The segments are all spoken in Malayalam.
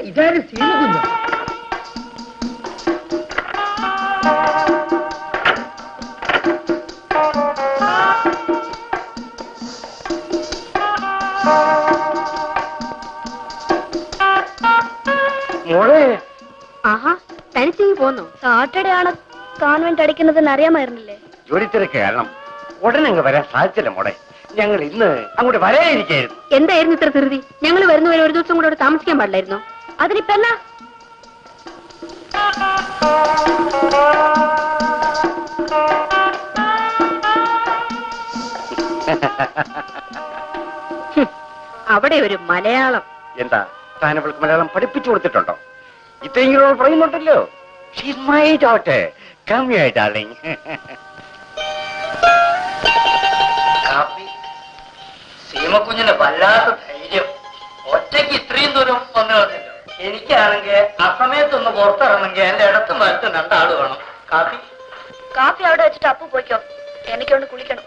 ഇതാര് സീനുകുഞ്ഞോ? മോളെ, ആഹാ, തനിച്ചിങ്ങി പോന്നു. സാറ്റർഡേ ആണ് കോൺവെന്റ് അടിക്കുന്നതെന്ന് അറിയാമായിരുന്നില്ലേ? ജോലി തിരക്ക് കാരണം ഉടനെ അങ്ങ് വരാൻ സാധിച്ചില്ല മോളെ. ഞങ്ങൾ ഇന്ന് അങ്ങോട്ട് വരാനിരിക്കായിരുന്നു. എന്തായിരുന്നു ഇത്ര ധൃതി? ഞങ്ങൾ വരുന്നവരെ ഒരു ദിവസം കൂടെ അവിടെ താമസിക്കാൻ പാടില്ലായിരുന്നു. അതിനിപ്പ എന്നാ? അവിടെ ഒരു മലയാളം. എന്താ താനവൾക്ക് മലയാളം പഠിപ്പിച്ചു കൊടുത്തിട്ടുണ്ടോ? ഇതെങ്കിലും പറയുന്നുണ്ടല്ലോ. She's my daughter. Come here darling. കാപ്പി സീമക്കുഞ്ഞിന് വല്ലാത്ത ധൈര്യം. ഒറ്റയ്ക്ക് ഇത്രയും ദൂരം വന്നു കളഞ്ഞല്ലോ. എനിക്കാണെങ്കിൽ അസമയത്തൊന്ന് പുറത്തിറങ്ങണമെങ്കിൽ എന്റെ ഇടത്തും വലത്തും രണ്ടാള് വേണം. കാപ്പി കാപ്പി അവിടെ വെച്ചിട്ട് അപ്പു പോയിക്കോ. എനിക്കൊന്ന് കുളിക്കണം.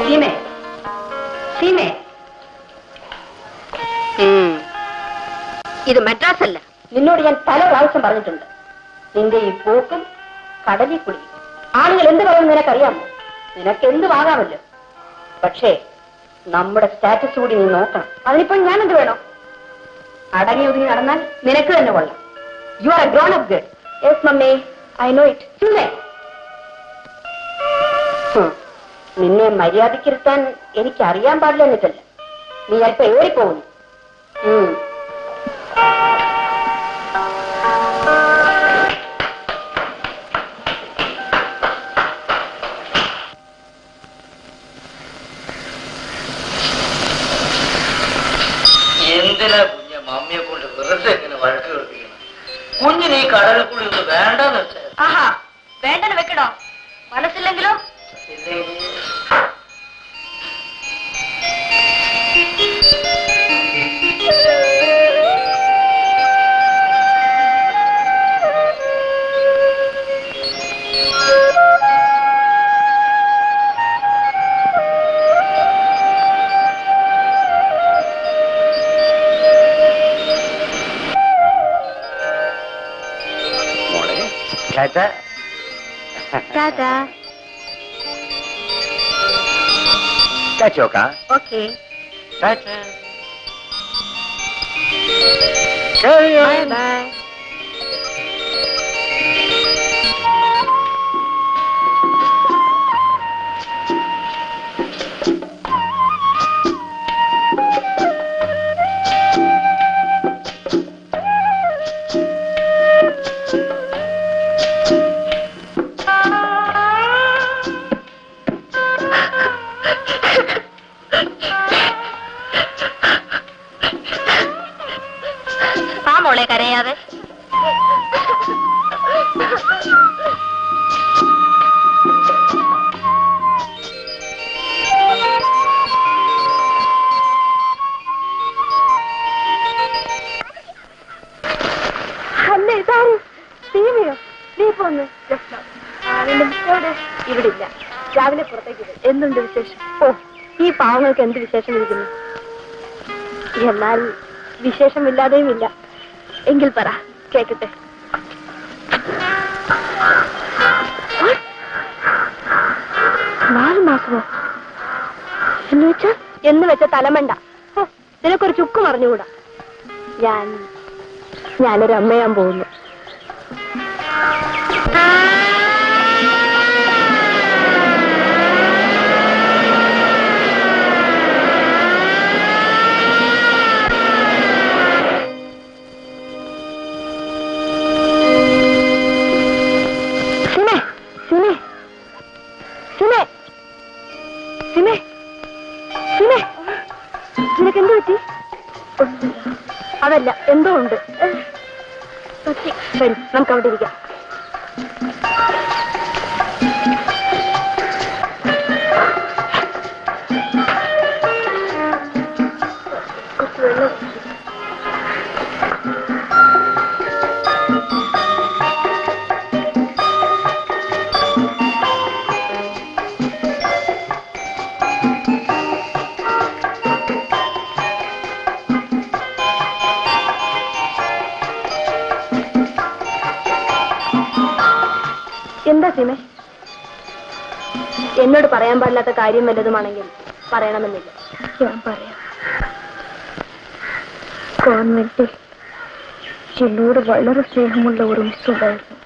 സീമേ സീമേ ഇത് മദ്രാസ് അല്ല. നിന്നോട് ഞാൻ പല പ്രാവശ്യം പറഞ്ഞിട്ടുണ്ട്. നിന്റെ ഈ പോക്കും കടലിൽ കുടി ആളുകൾ എന്ത് പറയുമെന്ന് നിനക്കറിയാമോ? നിനക്ക് എന്ത് വാങ്ങാമല്ലോ. പക്ഷേ നമ്മുടെ സ്റ്റാറ്റസ് കൂടി നീ നോക്കണം. അതിനിപ്പോ ഞാൻ എന്ത് വേണം? അടങ്ങി ഒതുങ്ങി നടന്നാൽ നിനക്ക് തന്നെ കൊള്ളാം. You are A grown up girl. Yes mummy, I know it. നിന്നെ മര്യാദക്കിരുത്താൻ എനിക്ക് അറിയാൻ പാടില്ല എന്നിട്ടല്ല, നീ അല്പം ഏറിപ്പോകുന്നു. എന്തിനാ കുഞ്ഞ് മമ്മിയെ കൊണ്ട് വെറുതെ ഇങ്ങനെ വഴക്ക് കേൾപ്പിക്കണം? കുഞ്ഞിന് ഈ കടലിൽ കൂടി ഒന്ന് വേണ്ടെന്ന് വെച്ചാൽ. ആഹാ, വേണ്ടെന്ന് വെക്കണോ? മനസ്സില്ലെങ്കിലോ? ടാറ്റാ. ടാറ്റാ. ടാറ്റോക്കാ. Okay. Tata. Carry on. Bye bye. മോളെ കരയാതെ. അല്ലേ ഇതാരും സീമയോ? നീ പോന്ന് ഇവിടെ ഇല്ല. രാവിലെ പുറത്തേക്ക് പോയി. എന്തുണ്ട് വിശേഷം? ഓ, ഈ പാവങ്ങൾക്ക് എന്ത് വിശേഷം ഇരിക്കുന്നു? എന്നാൽ വിശേഷമില്ലാതെയും ഇല്ല. എങ്കിൽ പറ, കേക്കട്ടെ. 4 മാസമോ? എന്ന് വെച്ച തലമണ്ട. നിനക്കൊരു ചുക്ക് മറിഞ്ഞുകൂടാ. ഞാനൊരു അമ്മയാൻ പോകുന്നു. നിനക്കെന്ത് പറ്റി? അതല്ല, എന്തോ ഉണ്ട്. ശരി, നമുക്ക് അവിടെ ഇരിക്കാം. എന്താ സീമേ? എന്നോട് പറയാൻ പാടില്ലാത്ത കാര്യം വല്ലതുമാണെങ്കിൽ പറയണമെന്നില്ല. ഞാൻ പറയാം. കോൺവെന്റിൽ എന്നോട് വളരെ സ്നേഹമുള്ള ഒരു മിസ് ഉണ്ടായിരുന്നു.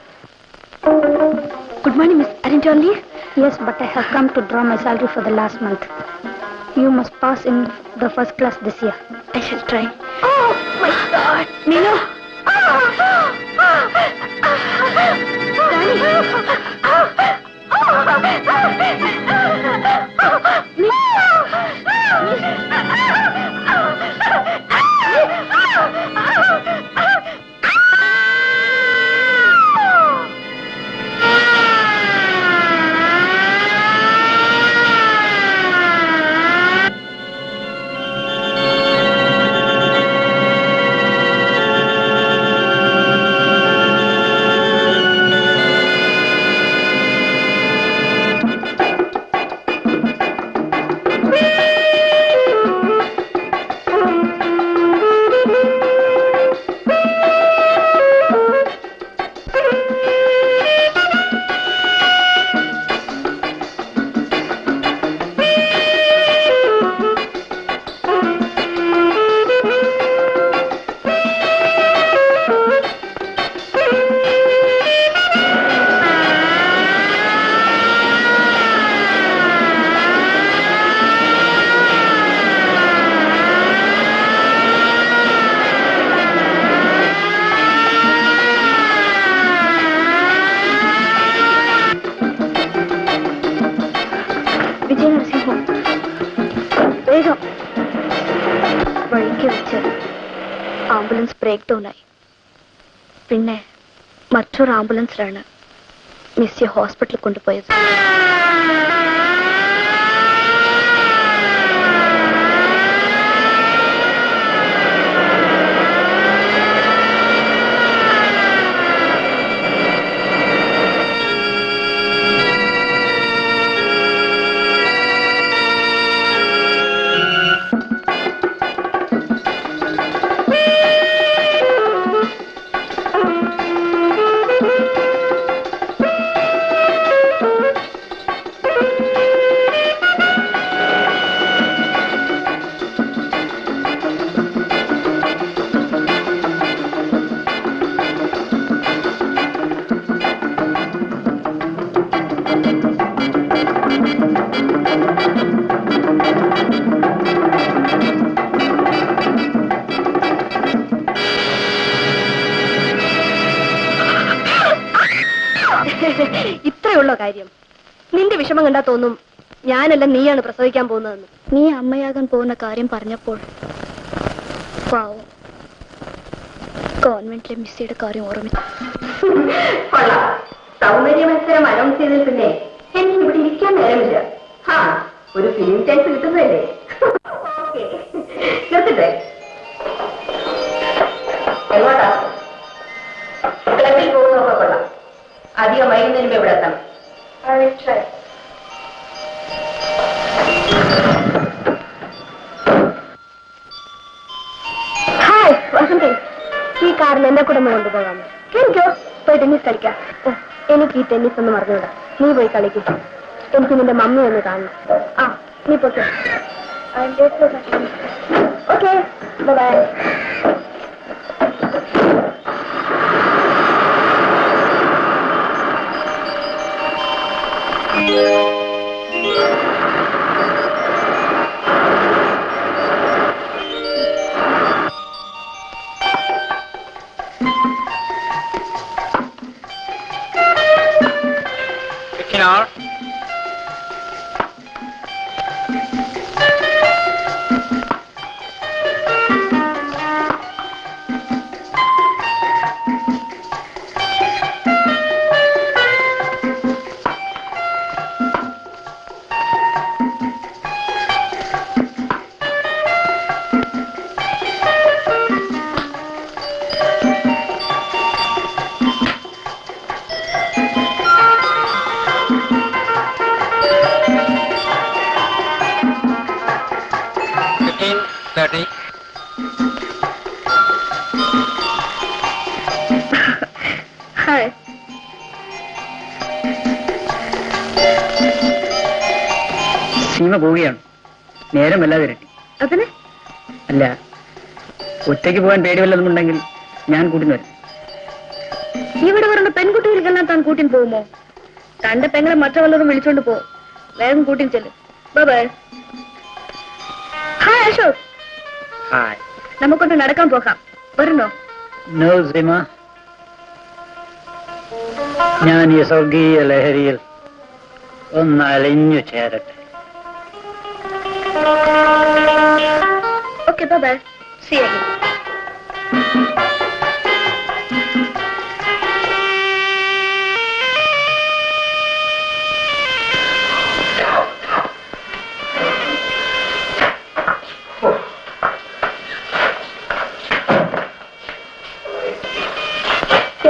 Good morning miss. Aren't you on leave? Yes, but I have come to draw my salary for the last month. You must pass in the first class this year. I shall try. Oh my God, Nino. വേഗം. വഴിക്ക് വെച്ച് ആംബുലൻസ് ബ്രേക്ക് ഡൗൺ ആയി. പിന്നെ മറ്റൊരു ആംബുലൻസിലാണ് മിസ്സിയെ ഹോസ്പിറ്റലിൽ കൊണ്ടുപോയത്. ഇത്രയുള്ള കാര്യം. നിന്റെ വിഷമം കണ്ടാ തോന്നും ഞാനല്ല നീയാണ് പ്രസവിക്കാൻ പോകുന്നതെന്ന്. നീ അമ്മയാകാൻ പോകുന്ന കാര്യം പറഞ്ഞപ്പോൾ പാവം കോൺവെന്റിലെ മിസ്സിയുടെ കാര്യം ഓർമ്മിച്ചു. സൗന്ദര്യ മത്സരം അനൗൺസ് ചെയ്തതിൽ പിന്നെ എനിക്ക് ഇവിടെ ഇരിക്കാൻ നേരമില്ല. ഒരു ഫിലിം ചാൻസ് കിട്ടുന്നതല്ലേ. നിർത്തിട്ടെ. എങ്ങോട്ടാ? ക്ലബിൽ പോകുന്നൊക്കെ കൊള്ളാം. അധികം വൈകുന്നതിന് ഇവിടെ എത്തണം. ഹായ് വസന്തി, ഈ കാറിൽ എന്നെ കൂടെ ഒന്ന് കൊണ്ടുപോകാമോ? എനിക്കോ പോയി ടെന്നീസ് കളിക്കാം. ഓ, എനിക്ക് ഈ ടെന്നീസ് ഒന്ന് മറന്നുകൂടാ. നീ പോയി കളിക്കും. എനിക്ക് നിന്റെ മമ്മി ഒന്ന് കാണണം. ആ, നീ പോട്ടെ. Okay, by. ഹായ്. സീമ പോവുകയാണ്. നേരമല്ലാതെ ഇരട്ടി. അതിന് അല്ല, ഒറ്റയ്ക്ക് പോകാൻ പേടി വല്ലതുമുണ്ടെങ്കിൽ ഞാൻ കൂട്ടിന് വരും. ഇവിടെ വരേണ്ട പെൺകുട്ടികൾക്കെല്ലാം താൻ കൂട്ടിന് പോകുമോ? തന്റെ പെങ്ങളെ മറ്റു വല്ലതും വിളിച്ചോണ്ട് പോ. വേഗം കൂട്ടിന് ചെല്ലും. ബൈ. Hi Ashok, hi. നമുക്കൊന്ന് നടക്കാൻ പോകാം. വരുന്നോ? നോ സീമ, ഞാൻ ഈ സ്വർഗീയ ലഹരിയിൽ ഒന്ന് അലിഞ്ഞു ചേരട്ടെ. Okay, bye. See you again.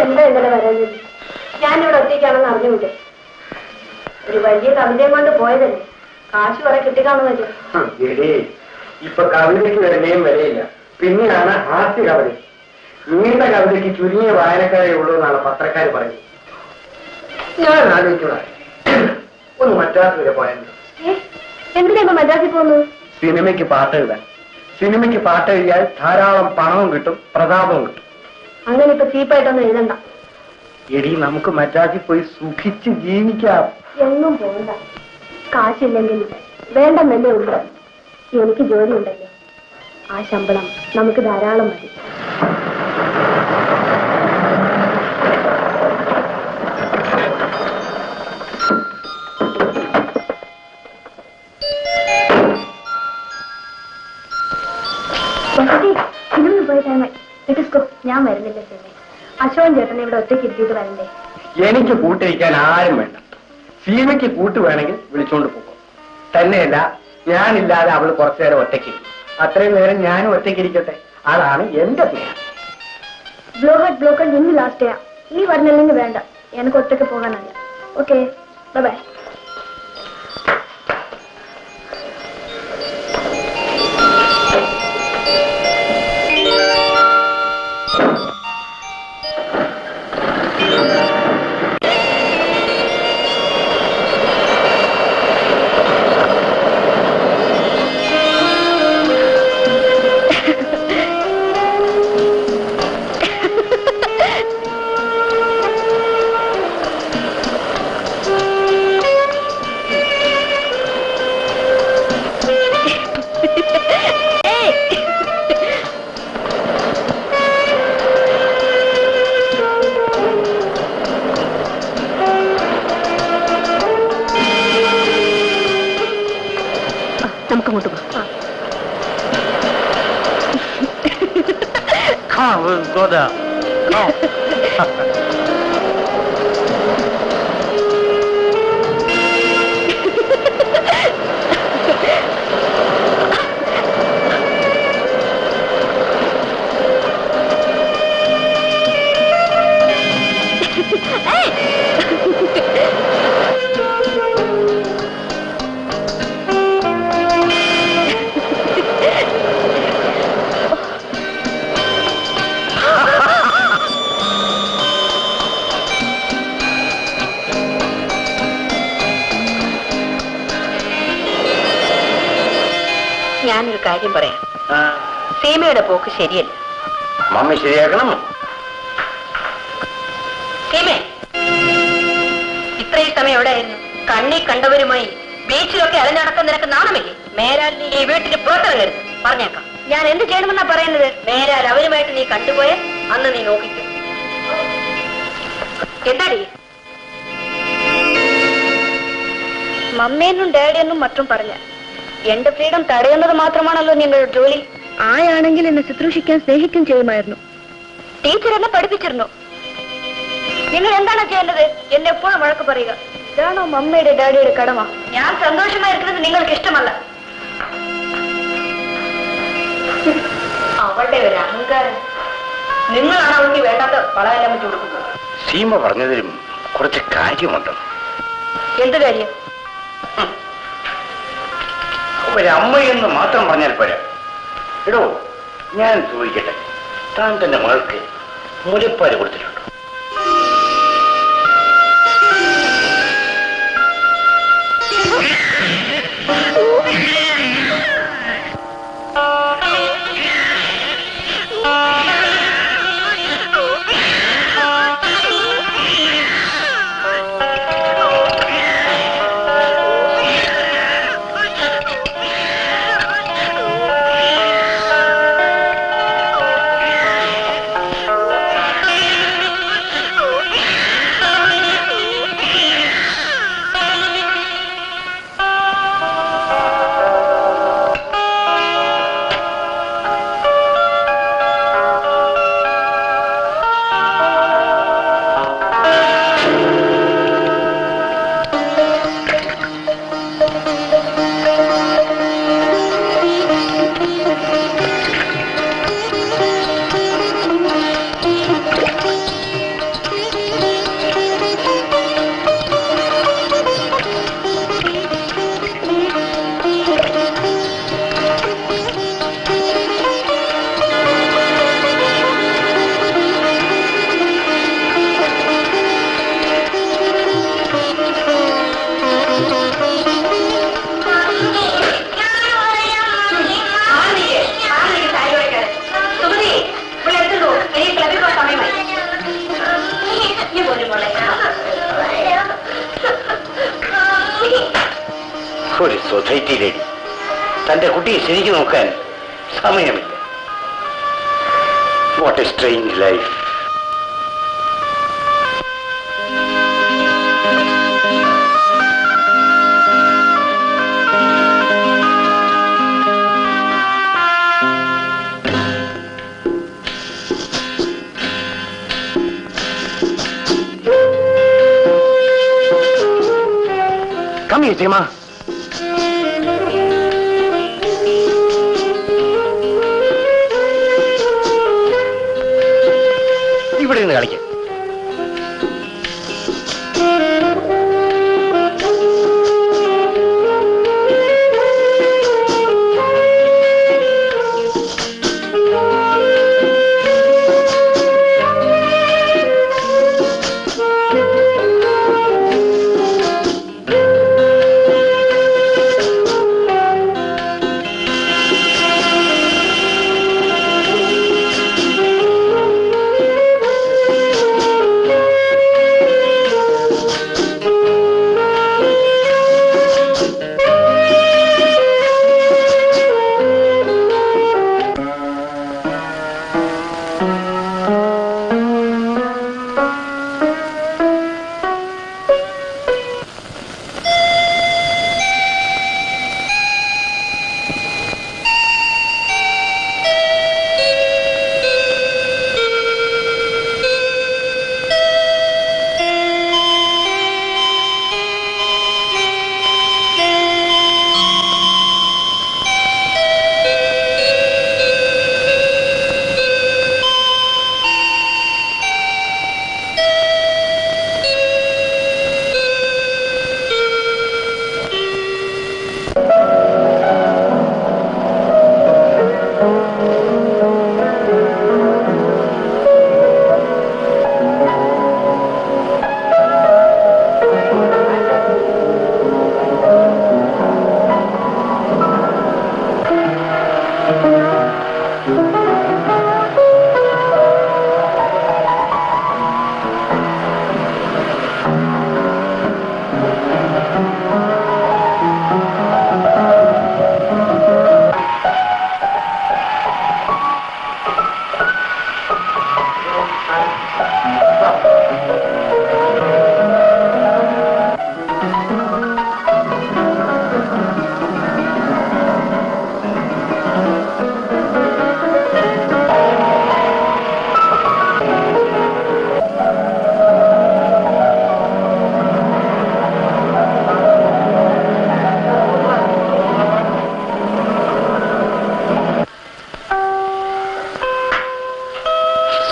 എന്താ ഇന്നലെ വരാഞ്ഞത്? ഞാനിവിടെ ഒറ്റയ്ക്കാണെന്ന് അറിഞ്ഞൂടെ? ഒരു വലിയ കവിതയും കൊണ്ട് പോയതല്ലേ. കാശ് കുറെ കിട്ടിക്കാണുമല്ലോ. ഇപ്പൊ കവിതയ്ക്ക് വിലയും വിലയില്ല. പിന്നെയാണ് ഹാസ്യ കവിത. നീണ്ട കവിതയ്ക്ക് ചുരുങ്ങിയ വായനക്കാരെ ഉള്ളൂ എന്നാണ് പത്രക്കാർ പറയുന്നത്. ഞാൻ ആലോചിക്കുക, ഒന്ന് മദ്രാസ് വരെ പോയാൽ. എന്തിനാ മദ്രാസിൽ പോകുന്നു? സിനിമയ്ക്ക് പാട്ട് എഴുതാൻ. സിനിമയ്ക്ക് പാട്ട് എഴുതിയാൽ ധാരാളം പണവും കിട്ടും, പ്രതാപവും കിട്ടും. അങ്ങനെ ഇപ്പൊ ചീപ്പായിട്ടൊന്നും എഴുതണ്ട. എടി, നമുക്ക് മദ്രാസിൽ പോയി സുഖിച്ച് ജീവിക്കാം. എങ്ങും പോകണ്ട. കാശില്ലെങ്കിൽ വേണ്ടെന്നല്ലേ ഉള്ളൂ. എനിക്ക് ജോലി ഉണ്ടല്ലോ. ആ ശമ്പളം നമുക്ക് ധാരാളം മതി. ഇന്നൊന്നും പോയ ടൈമായി. ലെറ്റിസ്കോ. ഞാൻ വരുന്നില്ല സീമ. അശോകൻ ചേട്ടനെ ഇവിടെ ഒറ്റയ്ക്ക് ഇരുത്തിയിട്ട് വരണ്ടേ? എനിക്ക് കൂട്ടിരിക്കാൻ ആരും വേണ്ട. സീമയ്ക്ക് കൂട്ട് വേണമെങ്കിൽ വിളിച്ചോണ്ട് പോകും. തന്നെയല്ല, ഞാനില്ലാതെ അവള് കുറച്ചു നേരം ഒറ്റയ്ക്കിരിക്കും. അത്രയും നേരം ഞാനും ഒറ്റയ്ക്കിരിക്കട്ടെ. അതാണ് എന്റെ സ്നേഹം. ബ്ലോക്കൺ ഇന്ന് ലാസ്റ്റ് ചെയ്യാം. നീ പറഞ്ഞില്ലെങ്കിൽ വേണ്ട. എനിക്ക് ഒറ്റയ്ക്ക് പോകാനല്ല. Okay, by. നമുക്കങ്ങോട്ട് പോകാം. Come, let's go down. Come. ഞാനൊരു കാര്യം പറയാം. സീമയുടെ പോക്ക് ശരിയല്ല. മമ്മി ശരിയാക്കണം. സീമേ, ഇത്രയും സമയം എവിടെയായിരുന്നു? കണ്ണി കണ്ടവരുമായി ബീച്ചിലൊക്കെ അലഞ്ഞടക്കം നിനക്ക് നാണമില്ലേ? മേലാൽ നീ ഈ വീട്ടിന് പുറത്തിറങ്ങരുത്. പറഞ്ഞേക്കാം. ഞാൻ എന്ത് ചെയ്യണമെന്നാ പറയുന്നത്? മേലാൽ അവരുമായിട്ട് നീ കണ്ടുപോയ അന്ന് നീ നോക്കിക്കും. എന്താടി? മമ്മേന്നും ഡാഡിയെന്നും മറ്റും പറഞ്ഞ എന്റെ ഫ്രീഡം തടയുന്നത് മാത്രമാണല്ലോ നിങ്ങളുടെ ജോലി. ആയാണെങ്കിൽ എന്നെ ശുശ്രൂഷിക്കാൻ സ്നേഹിക്കും ചെയ്യുമായിരുന്നു. ടീച്ചർ എന്നെ പഠിപ്പിച്ചിരുന്നു. നിങ്ങൾ എന്താണ് ചെയ്യേണ്ടത്? എന്നെ എപ്പോഴും വഴക്ക് പറയുക. ഇതാണോ മമ്മയുടെ ഡാഡിയുടെ കടമ? ഞാൻ സന്തോഷമായിരിക്കുന്നത് നിങ്ങൾക്ക് ഇഷ്ടമല്ല. അവളുടെ ഒരു അഹങ്കാരം. നിങ്ങളാണ് അവൾക്ക് വേണ്ടാത്ത വളരെല്ലാം വെച്ച് കൊടുക്കുന്നത്. സീമ പറഞ്ഞതിലും കുറച്ച് കാര്യമുണ്ട്. എന്ത് കാര്യം? ഒരമ്മയെന്ന് മാത്രം പറഞ്ഞാൽ പോരാ. എടോ, ഞാൻ ചോദിക്കട്ടെ, താൻ തന്റെ മകൾക്ക് മുലപ്പാല് കൊടുത്തിട്ടുണ്ടോ? ഒരു സൊസൈറ്റി ലേഡി തന്റെ കുട്ടിയെ ശരിക്കും നോക്കാൻ സമയമില്ല. What A strange life. വാങ്ങി ചേച്ചിയമ്മ. ഇവിടെ നിന്ന് കളിക്കാം.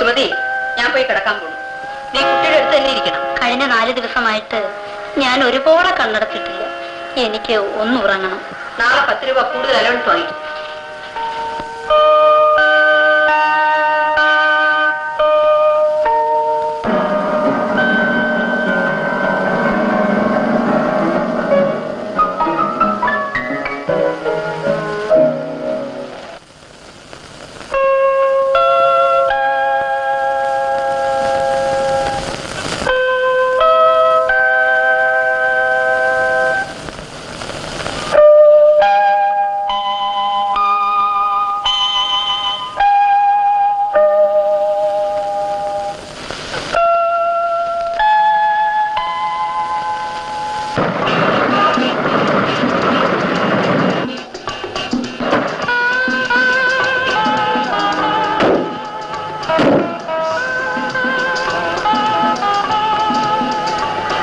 സുമതി, ഞാൻ പോയി കിടക്കാൻ പോകും. നീ കുട്ടിയുടെ അടുത്ത് തന്നെ ഇരിക്കണം. കഴിഞ്ഞ 4 ദിവസമായിട്ട് ഞാൻ ഒരുപാട് കണ്ണടച്ചിട്ടില്ല. എനിക്ക് ഒന്ന് ഉറങ്ങണം. നാളെ 10 രൂപ കൂടുതൽ അലവൻസ് വാങ്ങിക്കും.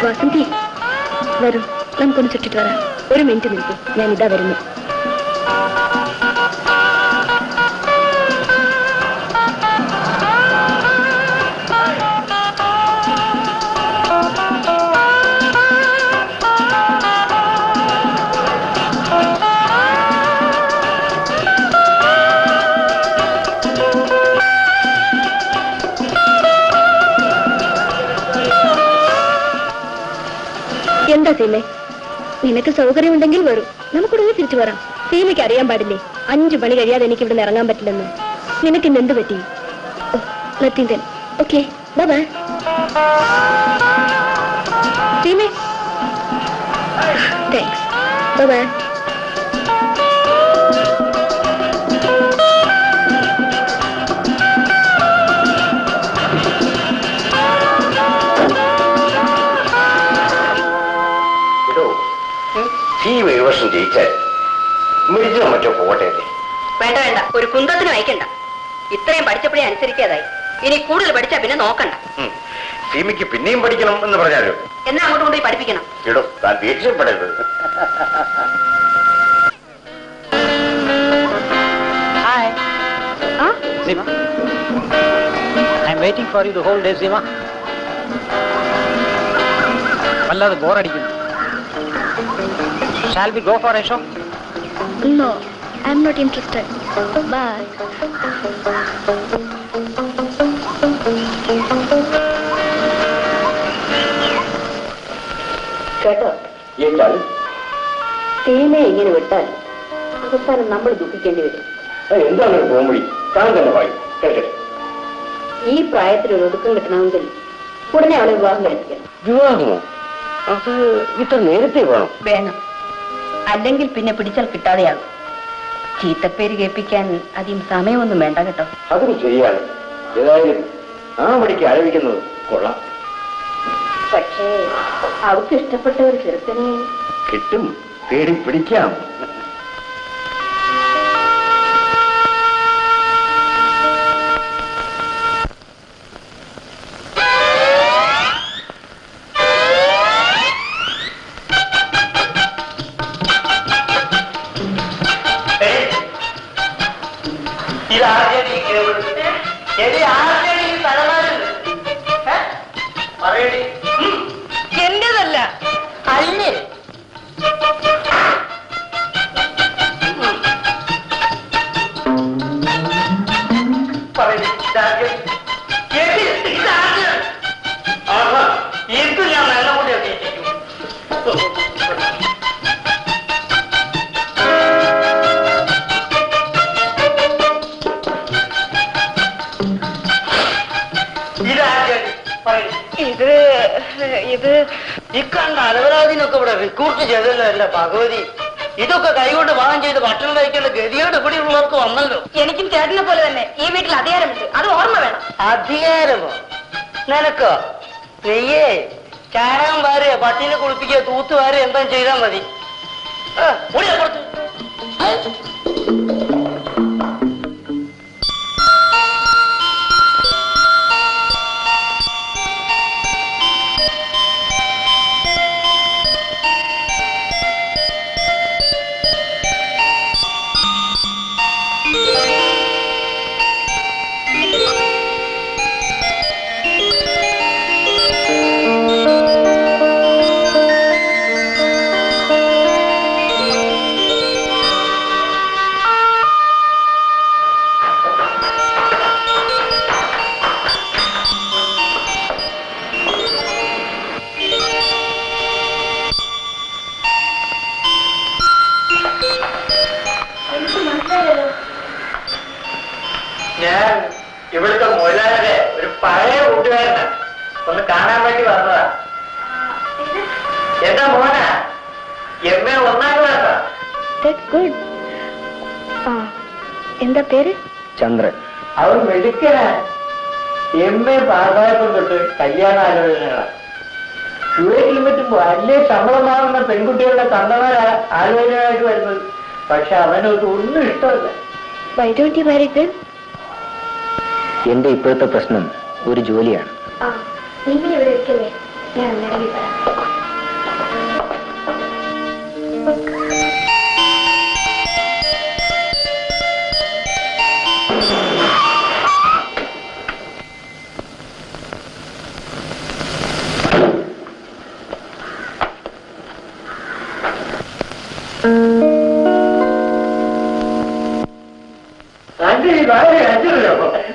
വസന്തി, വരൂ, നമുക്കൊന്ന് ചുറ്റിട്ട് വരാം. 1 മിനിറ്റ് നിൽക്കും, ഞാൻ ഇതാ വരുന്നു. എന്താ സീമേ, നിനക്ക് സൗകര്യമുണ്ടെങ്കിൽ വരൂ, നമുക്കിവിടെ തിരിച്ചു വരാം. സീമയ്ക്ക് അറിയാൻ പാടില്ലേ 5 മണി കഴിയാതെ എനിക്ക് ഇവിടെ ഇറങ്ങാൻ പറ്റില്ലെന്ന്. നിനക്ക് ഇന്ന് എന്ത് പറ്റി? Nothing then. Okay, bye. സീമേ, താങ്ക്സ്. ബൈ. ടീം ഈ വർഷം ജയിച്ചാൽ മിടിച്ചോ മറ്റോ പോകട്ടെ. വേണ്ട വേണ്ട, ഒരു കുന്തത്തിന് അയക്കണ്ട. ഇത്രയും പഠിച്ചപ്പോഴേ അനുസരിക്കാതായി. ഇനി കൂടുതൽ പഠിച്ചാ പിന്നെ നോക്കണ്ട. സീമയ്ക്ക് പിന്നെയും പഠിക്കണം എന്ന് പറഞ്ഞാലോ? എന്നാ അങ്ങോട്ട് കൊണ്ടുപോയി പഠിപ്പിക്കണം. ഇടോ, താൻ ദേഷ്യപ്പെടരുത്. ഹായ് ആ? Zima. I'm waiting for you the whole day, Zima. വല്ലാതെ ബോറടിക്കുന്നു. Shall we go for a show? No, I'm not interested. Bye. കേട്ടോ, എന്താണ് സീമയെ ഇങ്ങനെ വിട്ടാൽ അവസാനം നമ്മൾ ദുഃഖിക്കേണ്ടി വരും. എന്താണ് കോമഡി? താൻ തന്നെ വായി കേട്ടെ. ഈ പ്രായത്തിൽ ഒരു ഒതുക്കം കിട്ടണമെങ്കിൽ ഉടനെ അവളെ വിവാഹം കഴിപ്പിക്കണം. വിവാഹമോ? അത് ഇത്ര നേരത്തെ വേണം? വേണം, അല്ലെങ്കിൽ പിന്നെ പിടിച്ചാൽ കിട്ടാതെയാകും. ചീത്തപ്പേര് കേൾപ്പിക്കാൻ അധികം സമയമൊന്നും വേണ്ട കേട്ടോ. അതും ശരിയാണ്. ഏതായാലും ആ വഴിക്ക് ആലോചിക്കുന്നത് കൊള്ളാം. പക്ഷേ അവർക്ക് ഇഷ്ടപ്പെട്ട ഒരു ചെറുക്കനെ കിട്ടും, തേടി പിടിക്കാം. എന്റേതല്ല, അല്ലേ? ഇത് ഞാൻ നല്ല കൂടെയൊക്കെ ഇത് ഇക്കണ്ട അലവരാജിനൊക്കെ ഇവിടെ റിക്രൂട്ട് ചെയ്തല്ല ഭഗവതി. ഇതൊക്കെ കൈകൊണ്ട് വാങ്ങാൻ ചെയ്ത് ഭക്ഷണം കഴിക്കേണ്ട ഗതിയോട് ഇവിടെ ഉള്ളവർക്ക് വന്നല്ലോ. എനിക്കും ചേട്ടനെ പോലെ തന്നെ ഈ വീട്ടിൽ അധികാരമുണ്ട്, അത് ഓർമ്മ വേണം. അധികാരമോ നിനക്കോ? നെയ്യേ ചാണകം വാരുക, പട്ടീനെ കുളിപ്പിക്കുക, തൂത്ത് വാരുക, എന്താ ചെയ്താൽ മതി. പുറത്ത് ഞാൻ ഇവിടുത്തെ മൊയിലാരുടെ ഒരു പഴയ കൂട്ടുകാരനാ, ഒന്ന് കാണാൻ വേണ്ടി വന്നതാ. എന്താ മോനാ? MA 1ാം ക്ലാസ്സാ. എന്താ പേര്? ചന്ദ്രൻ. അവൻ മെടുക്കനാ. MA പാസ്സായപ്പോൾ തൊട്ട് കല്യാണാലോചനകളാണ്. യുഎയിൽ പറ്റും വലിയ ശമ്പളമാകുന്ന പെൺകുട്ടികളുടെ തന്തമാരാ ആലോചനയായിട്ട് വരുന്നത്. പക്ഷെ അവനൊന്നും ഒന്നും ഇഷ്ടമല്ല. Why don't you marry them? എന്റെ ഇപ്പോഴത്തെ പ്രശ്നം ഒരു ജോലിയാണ്. നീ ഇവിടെ ഇരിക്കല്ലേ, ഞാൻ ഇറങ്ങി വരാം.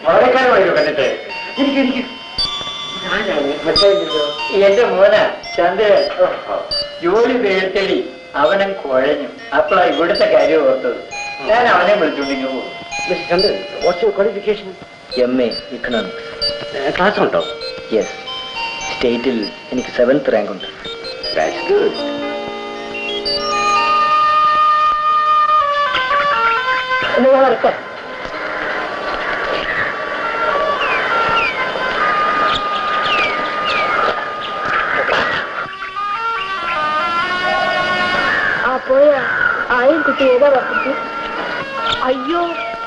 വളരെക്കാലമായിരുന്നു കണ്ടിട്ട്. എനിക്ക് എന്റെ മോന ചന്ദ്രൻ ജോലി തേടി അവനും കുഴഞ്ഞു. അപ്പോഴാ ഇവിടുത്തെ കാര്യം ഓർത്തത്. ഞാൻ അവനെ വിളിച്ചുകൊണ്ടിങ്ങ് പോകും. Chandran, what's your qualification? MA economics. Class ഉണ്ടോ? യെസ്, സ്റ്റേറ്റിൽ എനിക്ക് 7th റാങ്ക് ഉണ്ട്. That's good. പോയാ ആയും കുട്ടി ഏതാ കുട്ടി? അയ്യോ,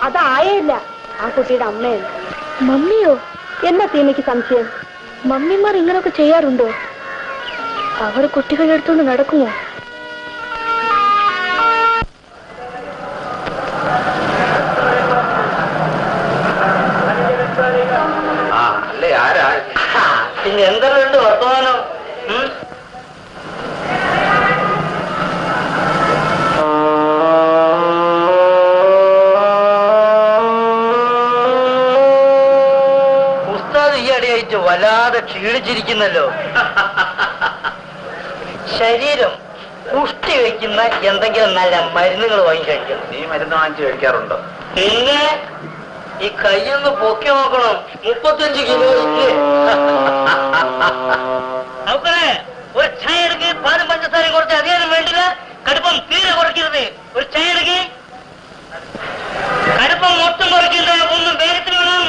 അത് ആയല്ല, ആ കുട്ടിയുടെ അമ്മയാണ്. മമ്മിയോ? എന്താ സീമയ്ക്ക് സംശയം? മമ്മിമാർ ഇങ്ങനൊക്കെ ചെയ്യാറുണ്ടോ? അവർ കുട്ടികളെ എടുത്തുകൊണ്ട് നടക്കുമോ? അല്ലേ ആരാ? പിന്നെ എന്തെല്ലാം വർത്തമാനം? ഉസ്താദ് ഈ അടിയായിട്ട് വല്ലാതെ ക്ഷീണിച്ചിരിക്കുന്നല്ലോ. ശരീരം പുഷ്ടി വയ്ക്കുന്ന എന്തെങ്കിലും നല്ല മരുന്നുകൾ വാങ്ങി കഴിക്കണം. നീ മരുന്ന് വാങ്ങിച്ച് കഴിക്കാറുണ്ടോ? പിന്നെ ഈ കയ്യൊന്ന് പൊക്കി നോക്കണം. 35 കിലോ ഇല്ലേ? നോക്കണേ, ഒരു ചായ എടുക്ക്. പാലും പഞ്ചസാരയും കുറച്ച് അധികം വേണ്ടില്ല. കടുപ്പം തീരെ കുറയ്ക്കരുത്. ഒരു ചായ എടുക്ക്. കടുപ്പം മൊത്തം കുറയ്ക്കരുത്. ഒന്ന് വേഗത്തിൽ വേണം.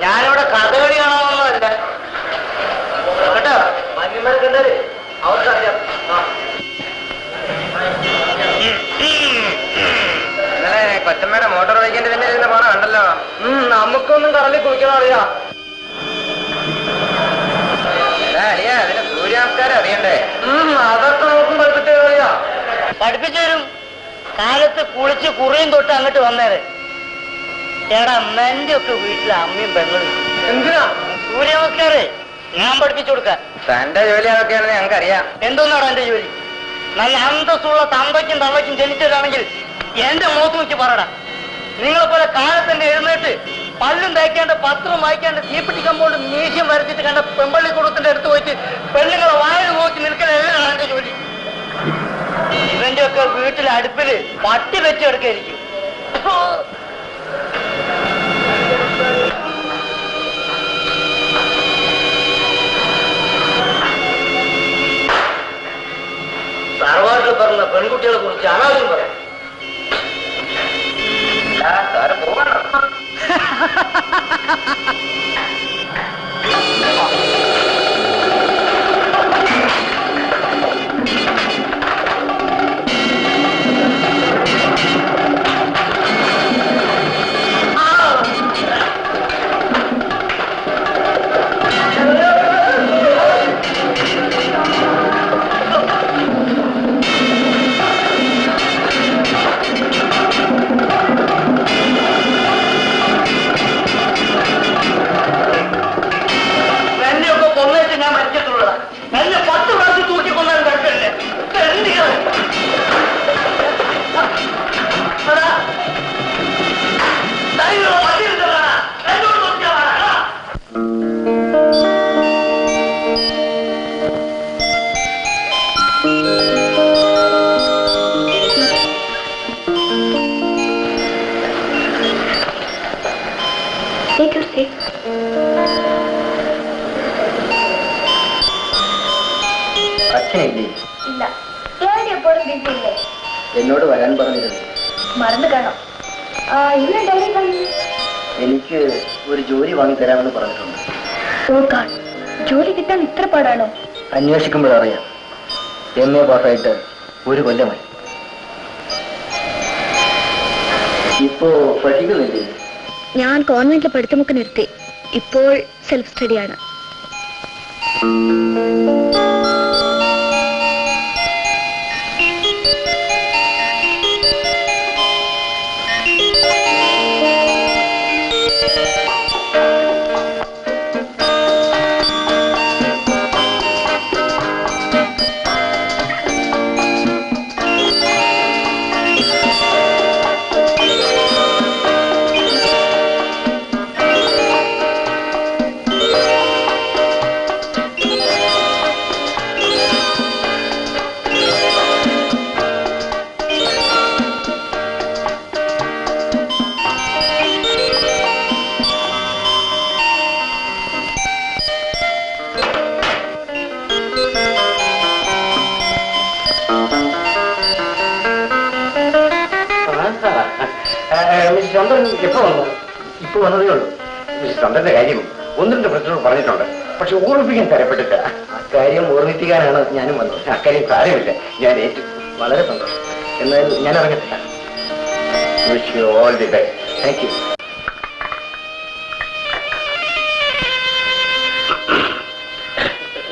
ഞാനിവിടെ കഥകളി കാണാമെന്നല്ല കേട്ടോ. മഞ്ഞന്മാരെ കണ്ടാല് അവർക്കറിയാം. ഇന്നലെ കൊച്ചമ്മയുടെ മോട്ടോർ ബൈക്കിന്റെ പിന്നെ ഇരുന്ന് പോണ കണ്ടല്ലോ. നമുക്കൊന്നും കടലിൽ കുളിക്കണം അറിയാം. അടിയാ അതിന്റെ സൂര്യാസ്കാരം അറിയണ്ടേ? അതൊക്കെ നമുക്കും പഠിപ്പിച്ചേ അറിയാം. പഠിപ്പിച്ചു തരും. കാലത്ത് കുളിച്ച് കുറിയും തൊട്ട് അങ്ങോട്ട് വന്നേരെ. ചേട്ടാ, എന്റെ ഒക്കെ വീട്ടിലെ അമ്മയും പെങ്ങളും. എന്തിനാ? സൂര്യമസ്കാരേ ഞാൻ പഠിപ്പിച്ചു കൊടുക്കാം. തന്റെ ജോലി അതൊക്കെയാണെന്ന് ഞങ്ങൾക്കറിയാം. എന്തോന്നാണ് എന്റെ ജോലി? നല്ല അന്തസ്സുള്ള തന്തയ്ക്കും തള്ളയ്ക്കും ജനിച്ചതാണെങ്കിൽ എന്റെ മുഖത്ത് നോക്കി പറയടാ. നിങ്ങളെ പോലെ കാലത്തന്നെ എഴുന്നേറ്റ് പല്ലും തേക്കാണ്ട് പത്രം വായിക്കാണ്ട് തീപ്പെട്ടി കമ്പോണ്ട് മീശം വരച്ചിട്ട് കണ്ട പെമ്പള്ളി കുടത്തിന്റെ അടുത്ത് പോയിട്ട് പെണ്ണുങ്ങളെ വായ നോക്കി നിൽക്കലാണ് എന്റെ ജോലി. ഇവന്റെ ഒക്കെ വീട്ടിലെ അടുപ്പില് പട്ടി വെച്ച് എടുക്കായിരിക്കും. തറവാട്ടിൽ പറഞ്ഞ പെൺകുട്ടികളെ കുറിച്ച് അനാവശ്യം പറയാം. അച്ഛനില്ലേ? ഇല്ല. ഡാഡി എപ്പോഴും ബിസിയില്ലേ? എന്നോട് വരാൻ പറഞ്ഞിരുന്നു. മറന്നു കാണാം. ഇല്ല ഡാഡി പറഞ്ഞു. എനിക്ക് ഒരു ജോലി വാങ്ങി തരാമെന്ന് പറഞ്ഞിട്ടുണ്ട്. നോക്കാൻ ജോലി കിട്ടാൻ ഇത്ര പാടാണോ? അന്വേഷിക്കുമ്പോഴറിയാം. MA പാസ്സായിട്ട് 1 കൊല്ലമായി. ഇപ്പോ പഠിക്കുന്നില്ലേ? ഞാൻ കോൺവെന്റിൽ പഠിത്തമൊക്കെ നിർത്തി. ഇപ്പോൾ സെൽഫ് സ്റ്റഡിയാണ്. മിസ്റ്റർ ചന്ദ്രൻ എപ്പോ വന്നു? ഇപ്പൊ വന്നതേ ഉള്ളൂ. മിസ്റ്റർ ചന്ദ്രന്റെ കാര്യം ഒന്ന് രണ്ട് പ്രശ്നങ്ങൾ പറഞ്ഞിട്ടുണ്ട്, പക്ഷെ ഓർമ്മിപ്പിക്കാൻ തരപ്പെട്ടില്ല. അക്കാര്യം ഓർമ്മിപ്പിക്കാനാണ് ഞാനും വന്നത്. അക്കാര്യം കാര്യമില്ല, ഞാൻ ഏറ്റു. വളരെ സന്തോഷം. എന്നാൽ ഞാൻ ഇറങ്ങട്ടെ. Wish you all the best. Thank U.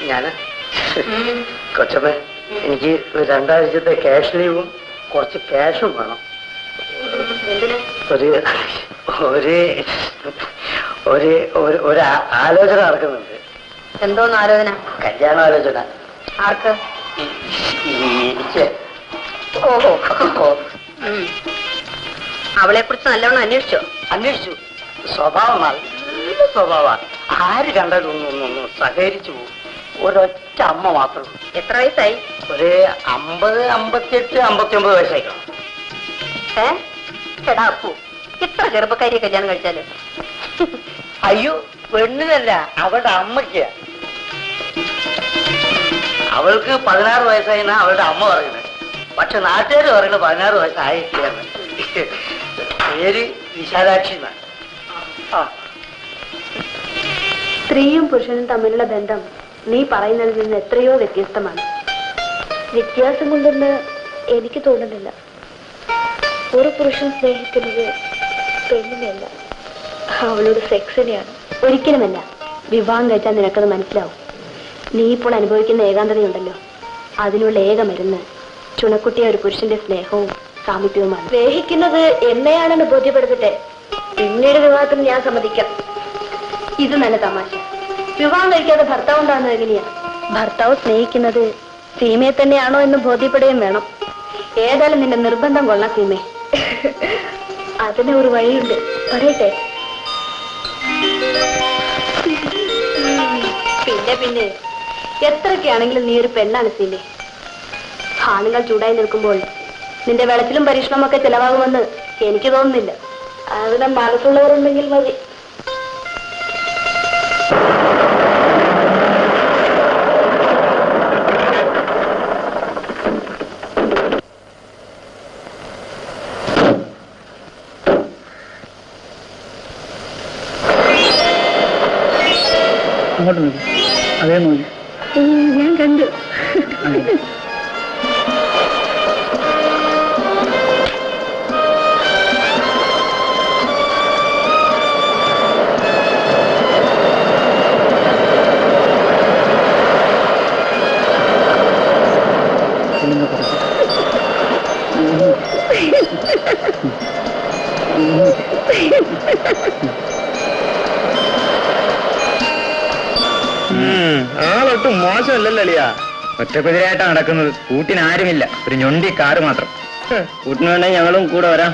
ഞാൻ കൊച്ചമ്മ, എനിക്ക് 2 ആഴ്ചത്തെ ക്യാഷ് ലീവും കുറച്ച് ക്യാഷും വേണം. ഒരു ആലോചന നടക്കുന്നുണ്ട്. എന്തോന്ന് ആലോചന? കല്യാണാലോചന. ആർക്ക്? എനിക്ക്. ഓഹോ. അവളെ കുറിച്ച് നല്ലവണ്ണം അന്വേഷിച്ചു. സ്വഭാവം നല്ല സ്വഭാവമാണ്. ആര് കണ്ടാലൊന്നും സഹകരിച്ചു പോകും. ഒരൊറ്റ അമ്മ മാത്രമേ ഉള്ളൂ. എത്ര വയസ്സായി? ഒരു 50, 58, 59 വയസ്സായിക്കണം. എടാ അപ്പു, ഇത്ര ചെറുപ്പക്കാരിയെ കല്യാണം കഴിച്ചാല്? അയ്യോ, പെണ്ണിനല്ല, അവളുടെ അമ്മയ്ക്ക്. അവൾക്ക് 16 വയസ്സായിന്നാ അവളുടെ അമ്മ പറയുന്നത്. പക്ഷെ നാട്ടുകാർ പറയുന്നത് 16 വയസ്സായിട്ടില്ലെന്ന്. പേര് വിശാലാക്ഷി എന്നാണ്. സ്ത്രീയും പുരുഷനും തമ്മിലുള്ള ബന്ധം നീ പറയുന്നതിൽ നിന്ന് എത്രയോ വ്യത്യസ്തമാണ്. വ്യത്യാസം കൊണ്ടെന്ന് എനിക്ക് തോന്നുന്നില്ല. ഒരു പുരുഷൻ സ്നേഹിക്കുന്നത് പെണ്ണിനെയല്ല, അവളുടെ സെക്സിനെയാണ്. ഒരിക്കലുമല്ല. വിവാഹം കഴിച്ചാൽ നിനക്കത് മനസ്സിലാവും. നീ ഇപ്പോൾ അനുഭവിക്കുന്ന ഏകാന്തതയുണ്ടല്ലോ, അതിനുള്ള ഏക മരുന്ന് ചുണക്കുട്ടിയ ഒരു പുരുഷന്റെ സ്നേഹവും സാമീപ്യവുമാണ്. സ്നേഹിക്കുന്നത് എന്നെയാണെന്ന് ബോധ്യപ്പെടുത്തട്ടെ, പിന്നീട് വിവാഹത്തിന് ഞാൻ സമ്മതിക്കാം. ഇത് നല്ല തമാശ. വിവാഹം കഴിക്കാതെ ഭർത്താവ് ഉണ്ടാകുന്നത് എങ്ങനെയാ? ഭർത്താവ് സ്നേഹിക്കുന്നത് സീമയെ തന്നെയാണോ എന്ന് ബോധ്യപ്പെടുകയും വേണം. ഏതായാലും നിന്റെ നിർബന്ധം കൊള്ളാം സീമേ. അതിന് ഒരു വഴിയുണ്ട്, പറയട്ടെ? പിന്നെ എത്രയൊക്കെയാണെങ്കിലും നീ ഒരു പെണ്ണാണ് സീമേ. ആണുങ്ങൾ ചൂടായി നിൽക്കുമ്പോൾ നിന്റെ വെളച്ചിലും പരീക്ഷണമൊക്കെ ചെലവാകുമെന്ന് എനിക്ക് തോന്നുന്നില്ല. അതിനെ മനസ്സുള്ളവരുണ്ടെങ്കിൽ മതി. അങ്ങോട്ട് നോക്കി. അതേ നോക്കി. ഞാൻ കണ്ടു. ആളൊട്ടും മോശമല്ലല്ലോ അളിയാ. ഒറ്റക്കുതിരായിട്ടാ നടക്കുന്നത്. കൂട്ടിന് ആരുമില്ല, ഒരു ഞൊണ്ടി കാറ് മാത്രം. കൂട്ടിന് വേണമെങ്കിൽ ഞങ്ങളും കൂടെ വരാം.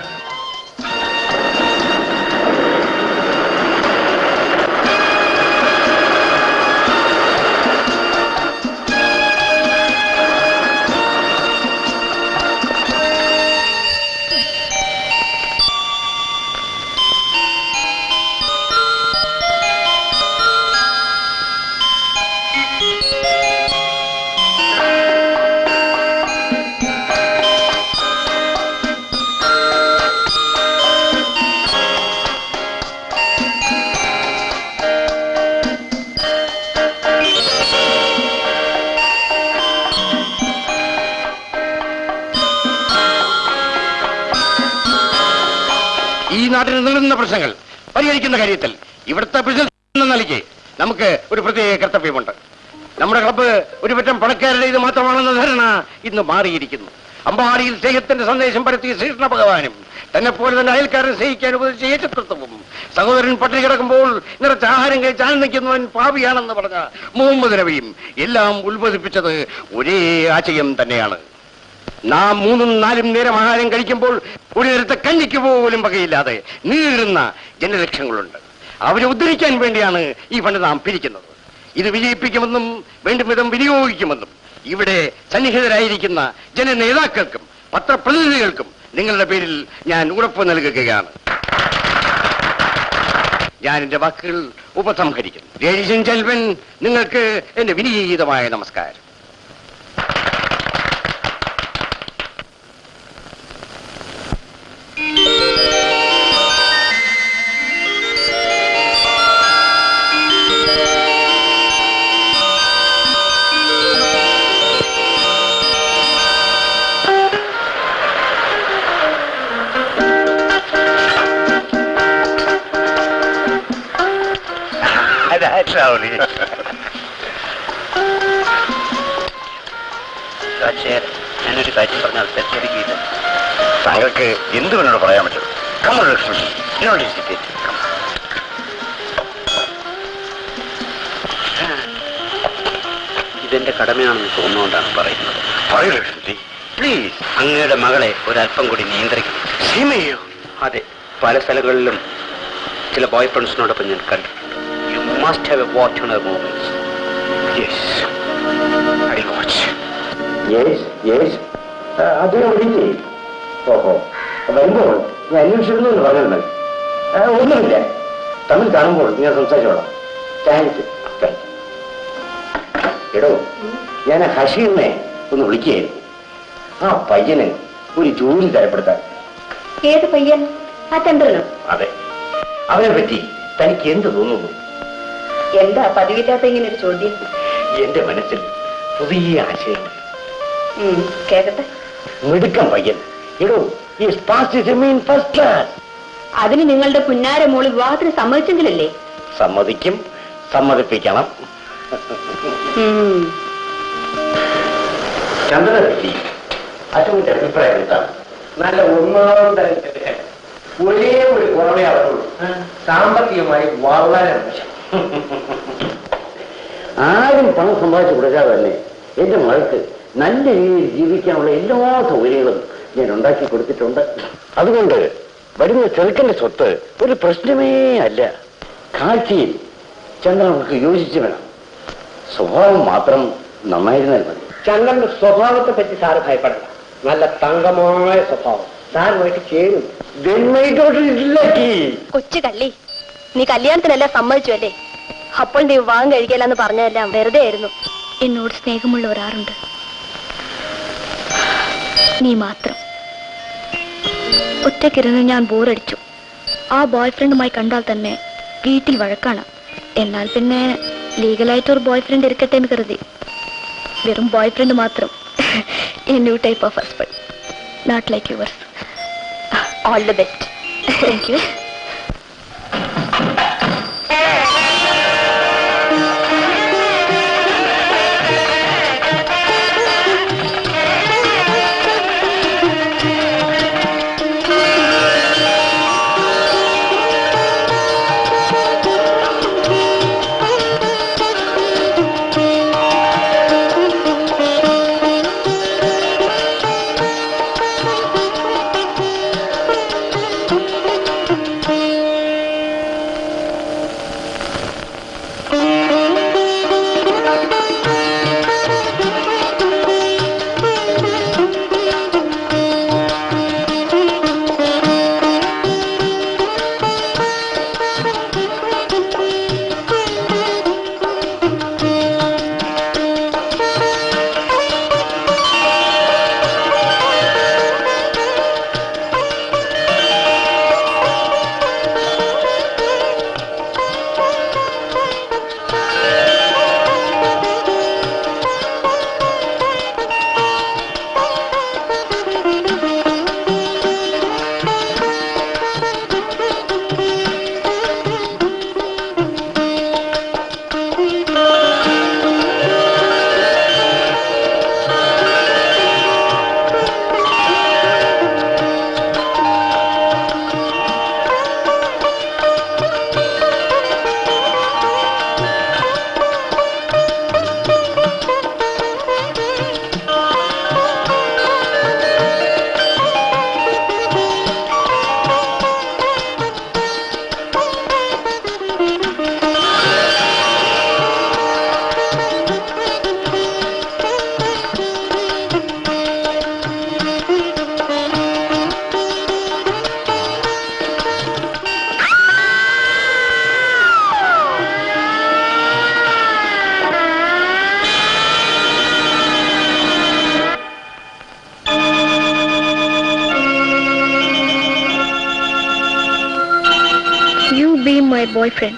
ഈ നാട്ടിൽ നിലനിന്ന പ്രശ്നങ്ങൾ പരിഹരിക്കുന്ന കാര്യത്തിൽ ഇവിടുത്തെ ബിസിനസ് എന്ന നിലയ്ക്ക് നമുക്ക് ഒരു പ്രത്യേക കർത്തവ്യമുണ്ട്. നമ്മുടെ ക്ലബ്ബ് ഒരു പറ്റം പണക്കാരുടെ ഇത് മാത്രമാണെന്ന ധാരണ ഇന്ന് മാറിയിരിക്കുന്നു. അമ്പാടിയിൽ സ്നേഹത്തിന്റെ സന്ദേശം പരത്തിയ ശ്രീകൃഷ്ണ ഭഗവാനും തന്നെ പോലെ തന്നെ അയൽക്കാരനെ സ്നേഹിക്കാൻ ഉപദേശിച്ച യേശുക്രിസ്തുവും സഹോദരൻ പട്ടിണി കിടക്കുമ്പോൾ നിറച്ച ആഹാരം കഴിച്ച് ആനന്ദിക്കുന്നവൻ പാപിയാണെന്ന് പറഞ്ഞ മുഹമ്മദ് നബിയും എല്ലാം ഉത്ബോധിപ്പിച്ചത് ഒരേ ആശയം തന്നെയാണ്. നാം 3ഉം 4ഉം നേരം ആഹാരം കഴിക്കുമ്പോൾ ഒരു നേരത്തെ കഞ്ഞിക്ക് പോലും വകയില്ലാതെ നീറുന്ന ജനലക്ഷങ്ങളുണ്ട്. അവരെ ഉദ്ധരിക്കാൻ വേണ്ടിയാണ് ഈ ഫണ്ട് നാം പിരിക്കുന്നത്. ഇത് വിജയിപ്പിക്കുമെന്നും വേണ്ടും വിധം വിനിയോഗിക്കുമെന്നും ഇവിടെ സന്നിഹിതരായിരിക്കുന്ന ജനനേതാക്കൾക്കും പത്രപ്രതിനിധികൾക്കും നിങ്ങളുടെ പേരിൽ ഞാൻ ഉറപ്പ് നൽകുകയാണ്. ഞാൻ എന്റെ വാക്കുകൾ ഉപസംഹരിക്കുന്നു. ലേഡീസ് ആൻഡ് ജെന്റിൽമെൻ, നിങ്ങൾക്ക് എന്റെ വിനീതമായ നമസ്കാരം. രാഹുലി. ഞാനൊരു കാര്യം പറഞ്ഞാൽ തെറ്റിദ്ധരിക്കില്ല. താങ്കൾക്ക് എന്ത് എന്നോട് പറയാൻ പറ്റും? കമൽ ലക്ഷ്മി, ഇതെന്റെ കടമയാണെന്ന് തോന്നുകൊണ്ടാണ് പറയുന്നത്. പറയൂ ലക്ഷ്മി, പ്ലീസ്. അങ്ങയുടെ മകളെ ഒരല്പം കൂടി നിയന്ത്രിക്കണം. സീമയോ? അതെ, പല സ്ഥലങ്ങളിലും ചില ബോയ് ഫ്രണ്ട്സിനോടൊപ്പം ഞാൻ കണ്ടിട്ടുണ്ട്. You must have A watch on her movements. Yes, I watch. അദ്ദേഹം വിളിച്ചേ. ഓഹോ, വരുമ്പോൾ ഞാൻ അന്വേഷിക്കുന്നു എന്ന് പറഞ്ഞിരുന്നത്. ഒന്നുമില്ല, തമ്മിൽ കാണുമ്പോൾ ഞാൻ സംസാരിച്ചോളാം. Thank you. എടോ, ഞാൻ ആ ഹഷീറിനെ ഒന്ന് വിളിക്കുകയായിരുന്നു. ആ പയ്യന് ഒരു ജോലി തരപ്പെടുത്താൻ. ഏത് പയ്യൻ? ആ ചന്ദ്രനോ? അതെ, അവനെ പറ്റി തനിക്ക് എന്ത് തോന്നുന്നു? എന്താ പതിവില്ലാത്ത ഇങ്ങനെ ഒരു ചോദ്യം? എന്റെ മനസ്സിൽ പുതിയ ആശയങ്ങൾ. കേക്കട്ടെ. മിടുക്കം പയ്യൻ. എടോ, ഫസ്റ്റ് ക്ലാസ്. അതിന് നിങ്ങളുടെ പുന്നാര മോള് വിവാഹത്തിന് സമ്മതിച്ചെങ്കിലല്ലേ? സമ്മതിക്കും, സമ്മതിപ്പിക്കണം. ചന്ദ്രനെ പറ്റി അച്ഛൻ്റെ അഭിപ്രായം എന്താണ്? നല്ല ഒന്നാം തരം ചെറുക്കൻ. ഒരേ ഒരു കുറവേ അവരുള്ളൂ, സാമ്പത്തികമായി വളരെ മോശം. ആരും പണം സമ്പാദിച്ചു കൊടുക്കാതെ തന്നെ എന്റെ മകൾക്ക് നല്ല രീതിയിൽ ജീവിക്കാനുള്ള എല്ലാ സൗകര്യങ്ങളും ഞാൻ ഉണ്ടാക്കി കൊടുത്തിട്ടുണ്ട്. അതുകൊണ്ട് വരുന്ന ചെറുക്കന്റെ സ്വത്ത് ഒരു പ്രശ്നമേ അല്ല. കാഴ്ചയിൽ ചന്ദ്രനക്ക് യോജിച്ചു വേണം. സ്വഭാവം മാത്രം നന്നായിരുന്നാൽ മതി. ചന്ദ്രന്റെ സ്വഭാവത്തെ പറ്റി സാറ് ഭയപ്പെടണ്ട. നല്ല തങ്കമായ സ്വഭാവം, സാറുമായിട്ട് ചേരും. കൊച്ചു കള്ളി, നീ കല്യാണത്തിനെല്ലാം സമ്മതിച്ചു അല്ലേ? അപ്പോൾ നീ വിവാഹം കഴിക്കലെന്ന് പറഞ്ഞതെല്ലാം വെറുതെ ആയിരുന്നു. എന്നോട് സ്നേഹമുള്ള ഒരാളുണ്ട്, നീ മാത്രം. ഒറ്റയ്ക്കിരുന്ന് ഞാൻ ബോറടിച്ചു. ആ ബോയ് ഫ്രണ്ടുമായി കണ്ടാൽ തന്നെ വീട്ടിൽ വഴക്കാണ്. എന്നാൽ പിന്നെ ലീഗലായിട്ട് ഒരു ബോയ് ഫ്രണ്ട് ഇരിക്കട്ടെ എന്ന് കരുതി. വെറും ബോയ് ഫ്രണ്ട് മാത്രം. A new type of husband, not like yours. All the best. Thank you. Be my boyfriend.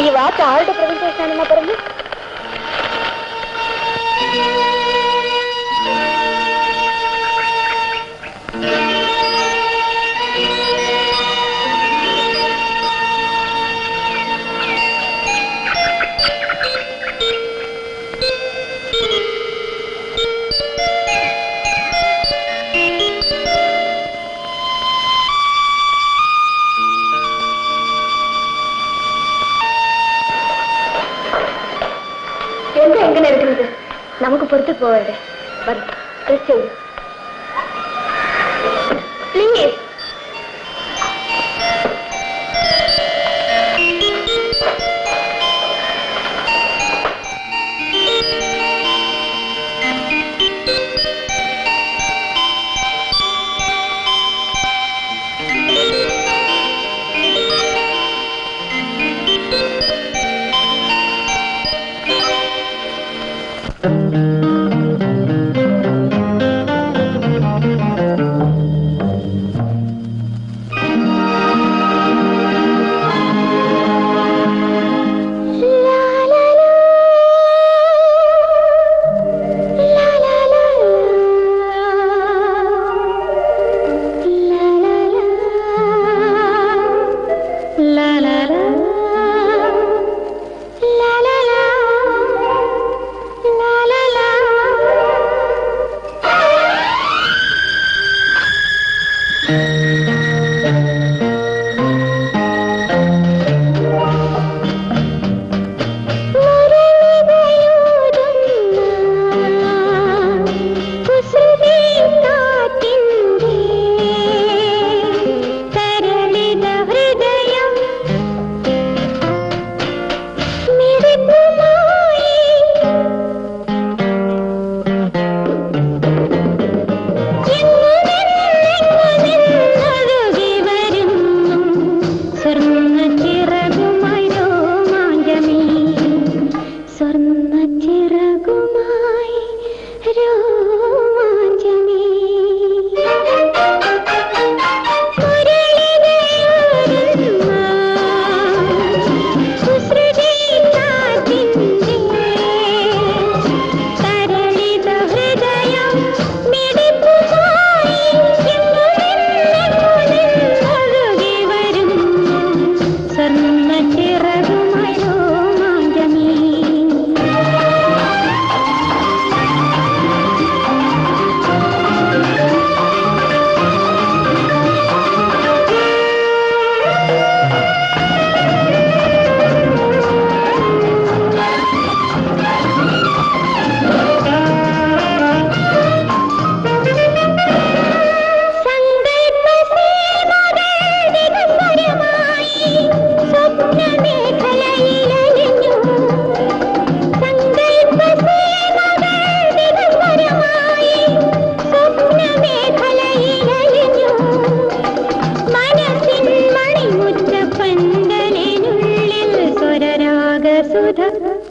ഈ വാച്ച് ആളുടെ പ്രസന്റേഷൻ ആണെന്നാ പറഞ്ഞു. എന്താ എങ്ങനെ എടുക്കുന്നത്? നമുക്ക് പുറത്ത് പോവണ്ടേ? ചെയ്യൂ പ്ലീസ്.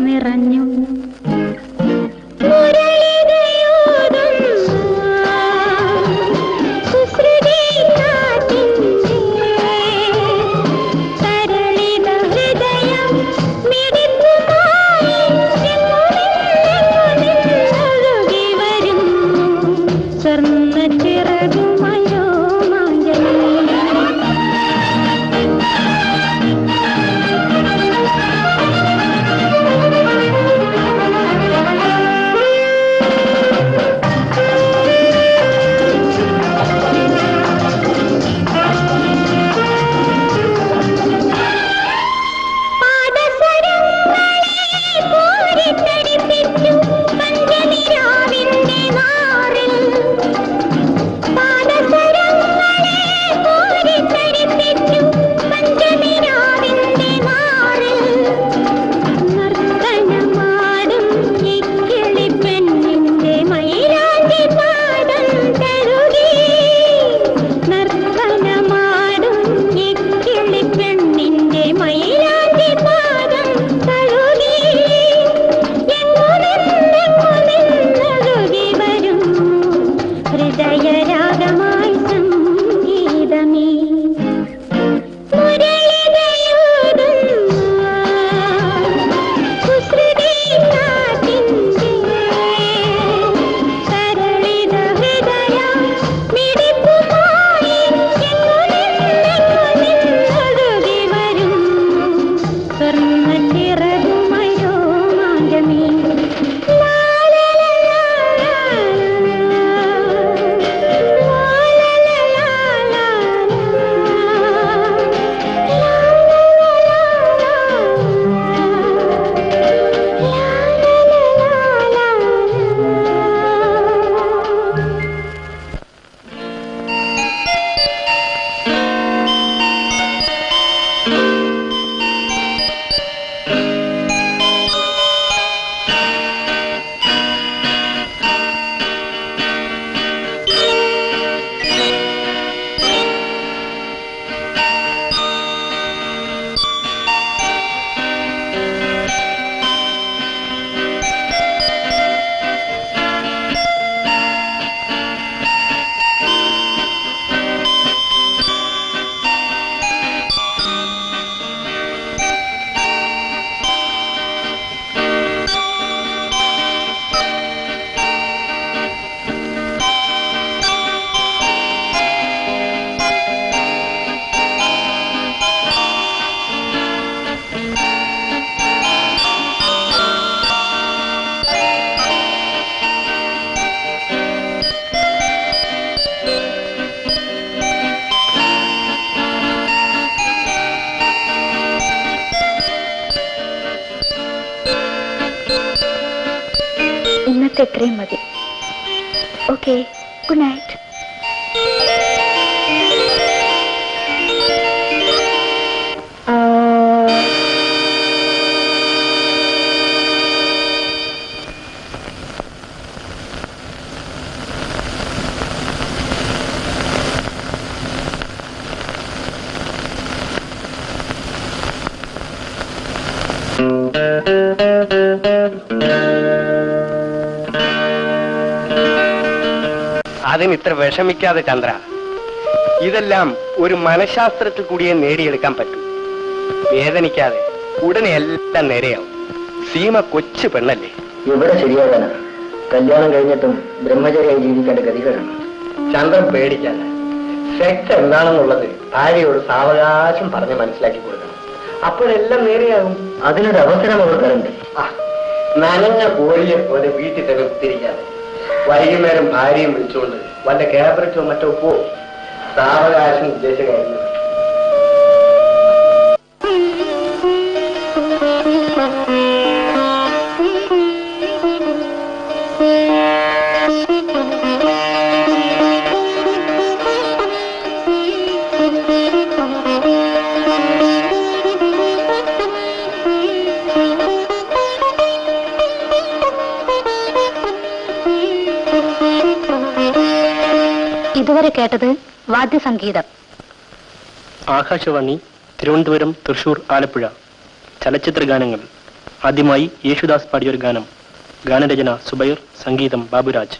നിറഞ്ഞു ഇന്നത്തെ ഇത്രയും മതി. Okay, good night. അതിന് ഇത്ര വിഷമിക്കാതെ ചന്ദ്ര. ഇതെല്ലാം ഒരു മനഃശാസ്ത്രത്തിൽ കൂടിയേ നേടിയെടുക്കാൻ പറ്റും. വേദനിക്കാതെ ഉടനെ എല്ലാം നേരെയാവും. സീമ കൊച്ചു പെണ്ണല്ലേ. ഇവിടെ ശരിയാകാനാ. കല്യാണം കഴിഞ്ഞിട്ടും ബ്രഹ്മചര്യായി ജീവിക്കേണ്ട ഗതികളാണ്. ചന്ദ്രൻ പേടിക്കാതെ സെക്സ് എന്താണെന്നുള്ളത് ഭാര്യയോട് സാവകാശം പറഞ്ഞ് മനസ്സിലാക്കി കൊടുക്കണം. അപ്പോഴെല്ലാം നേരെയാകും. അതിനൊരു അവസരം അവർ തരണ്ടേ? നനഞ്ഞ കോഴിയെ പോലെ വീട്ടിൽ തന്നെ കുത്തിരിക്കാതെ വൈകുന്നേരം ഭാര്യയും വിളിച്ചുകൊണ്ട് വല്ല ക്യാബററ്റോ മറ്റോ പോ. സാവകാശം ഉദ്ദേശിക്കായിരുന്നു. ഇതുവരെ കേട്ടത് വാദ്യസംഗീതം. ആകാശവാണി തിരുവനന്തപുരം, തൃശൂർ, ആലപ്പുഴ ചലച്ചിത്ര ഗാനങ്ങൾ. ആദ്യമായി യേശുദാസ് പാടിയൊരു ഗാനം. ഗാനരചന സുബൈർ, സംഗീതം ബാബുരാജ്.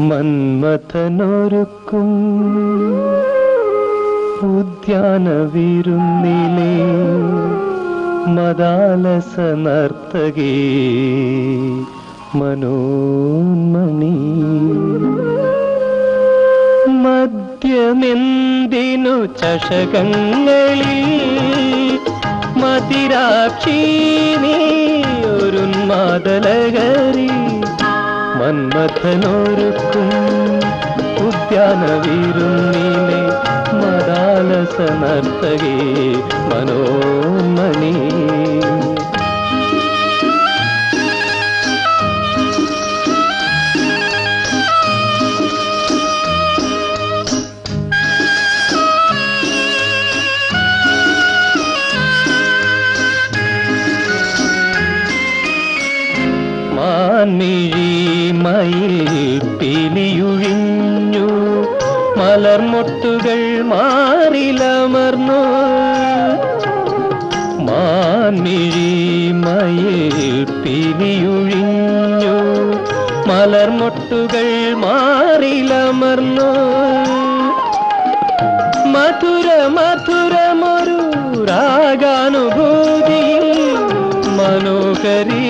മന്മഥനൊരുക്കും ഉദ്യാനവിരുന്നിലെ മദാലസ നർത്തകേ മനോന്മണി. മദ്യമെന്തിനു ചഷകങ്ങളിൽ മതിരാക്ഷി നീ ഒരുന്മാദലഹരി. മന്മഥനൊരുക്കും ഉദ്യാനവിരുന്നിലെ മദാലസ നർത്തകേ മനോന്മണി. മാൻമിഴിമയിൽ പിലിയുഴിഞ്ഞു മലർമൊട്ടുകൾ മാറിലമർന്നു. മാൻമിഴിമയിൽ പിലിയുഴിഞ്ഞു മലർമൊട്ടുകൾ മാറിലമർന്നു. മധുര മധുരമൊരു രാഗാനുഭൂതിയിൽ മനോഹരീ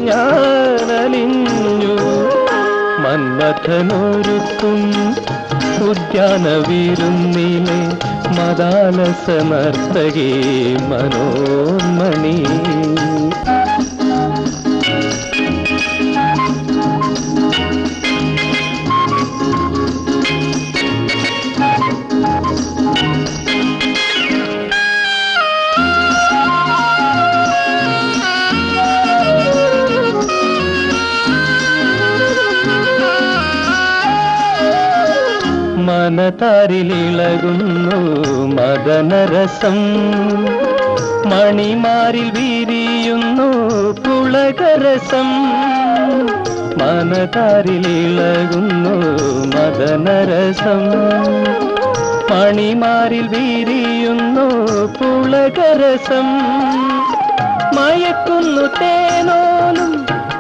ഞാനലിഞ്ഞു. മന്മഥനൊരുക്കും ഉദ്യാനവിരുന്നിലെ മദാലസ നർത്തകേ മനോന്മണി. മനതാരിലിളകുന്നു മദനരസം, മണിമാരിൽ വിരിയുന്നു പുളകരസം. മനതാരിലിളകുന്നു മദനരസം, മണിമാരിൽ വീരിയുന്നു പുളകരസം, മയക്കുന്നു തേനോലും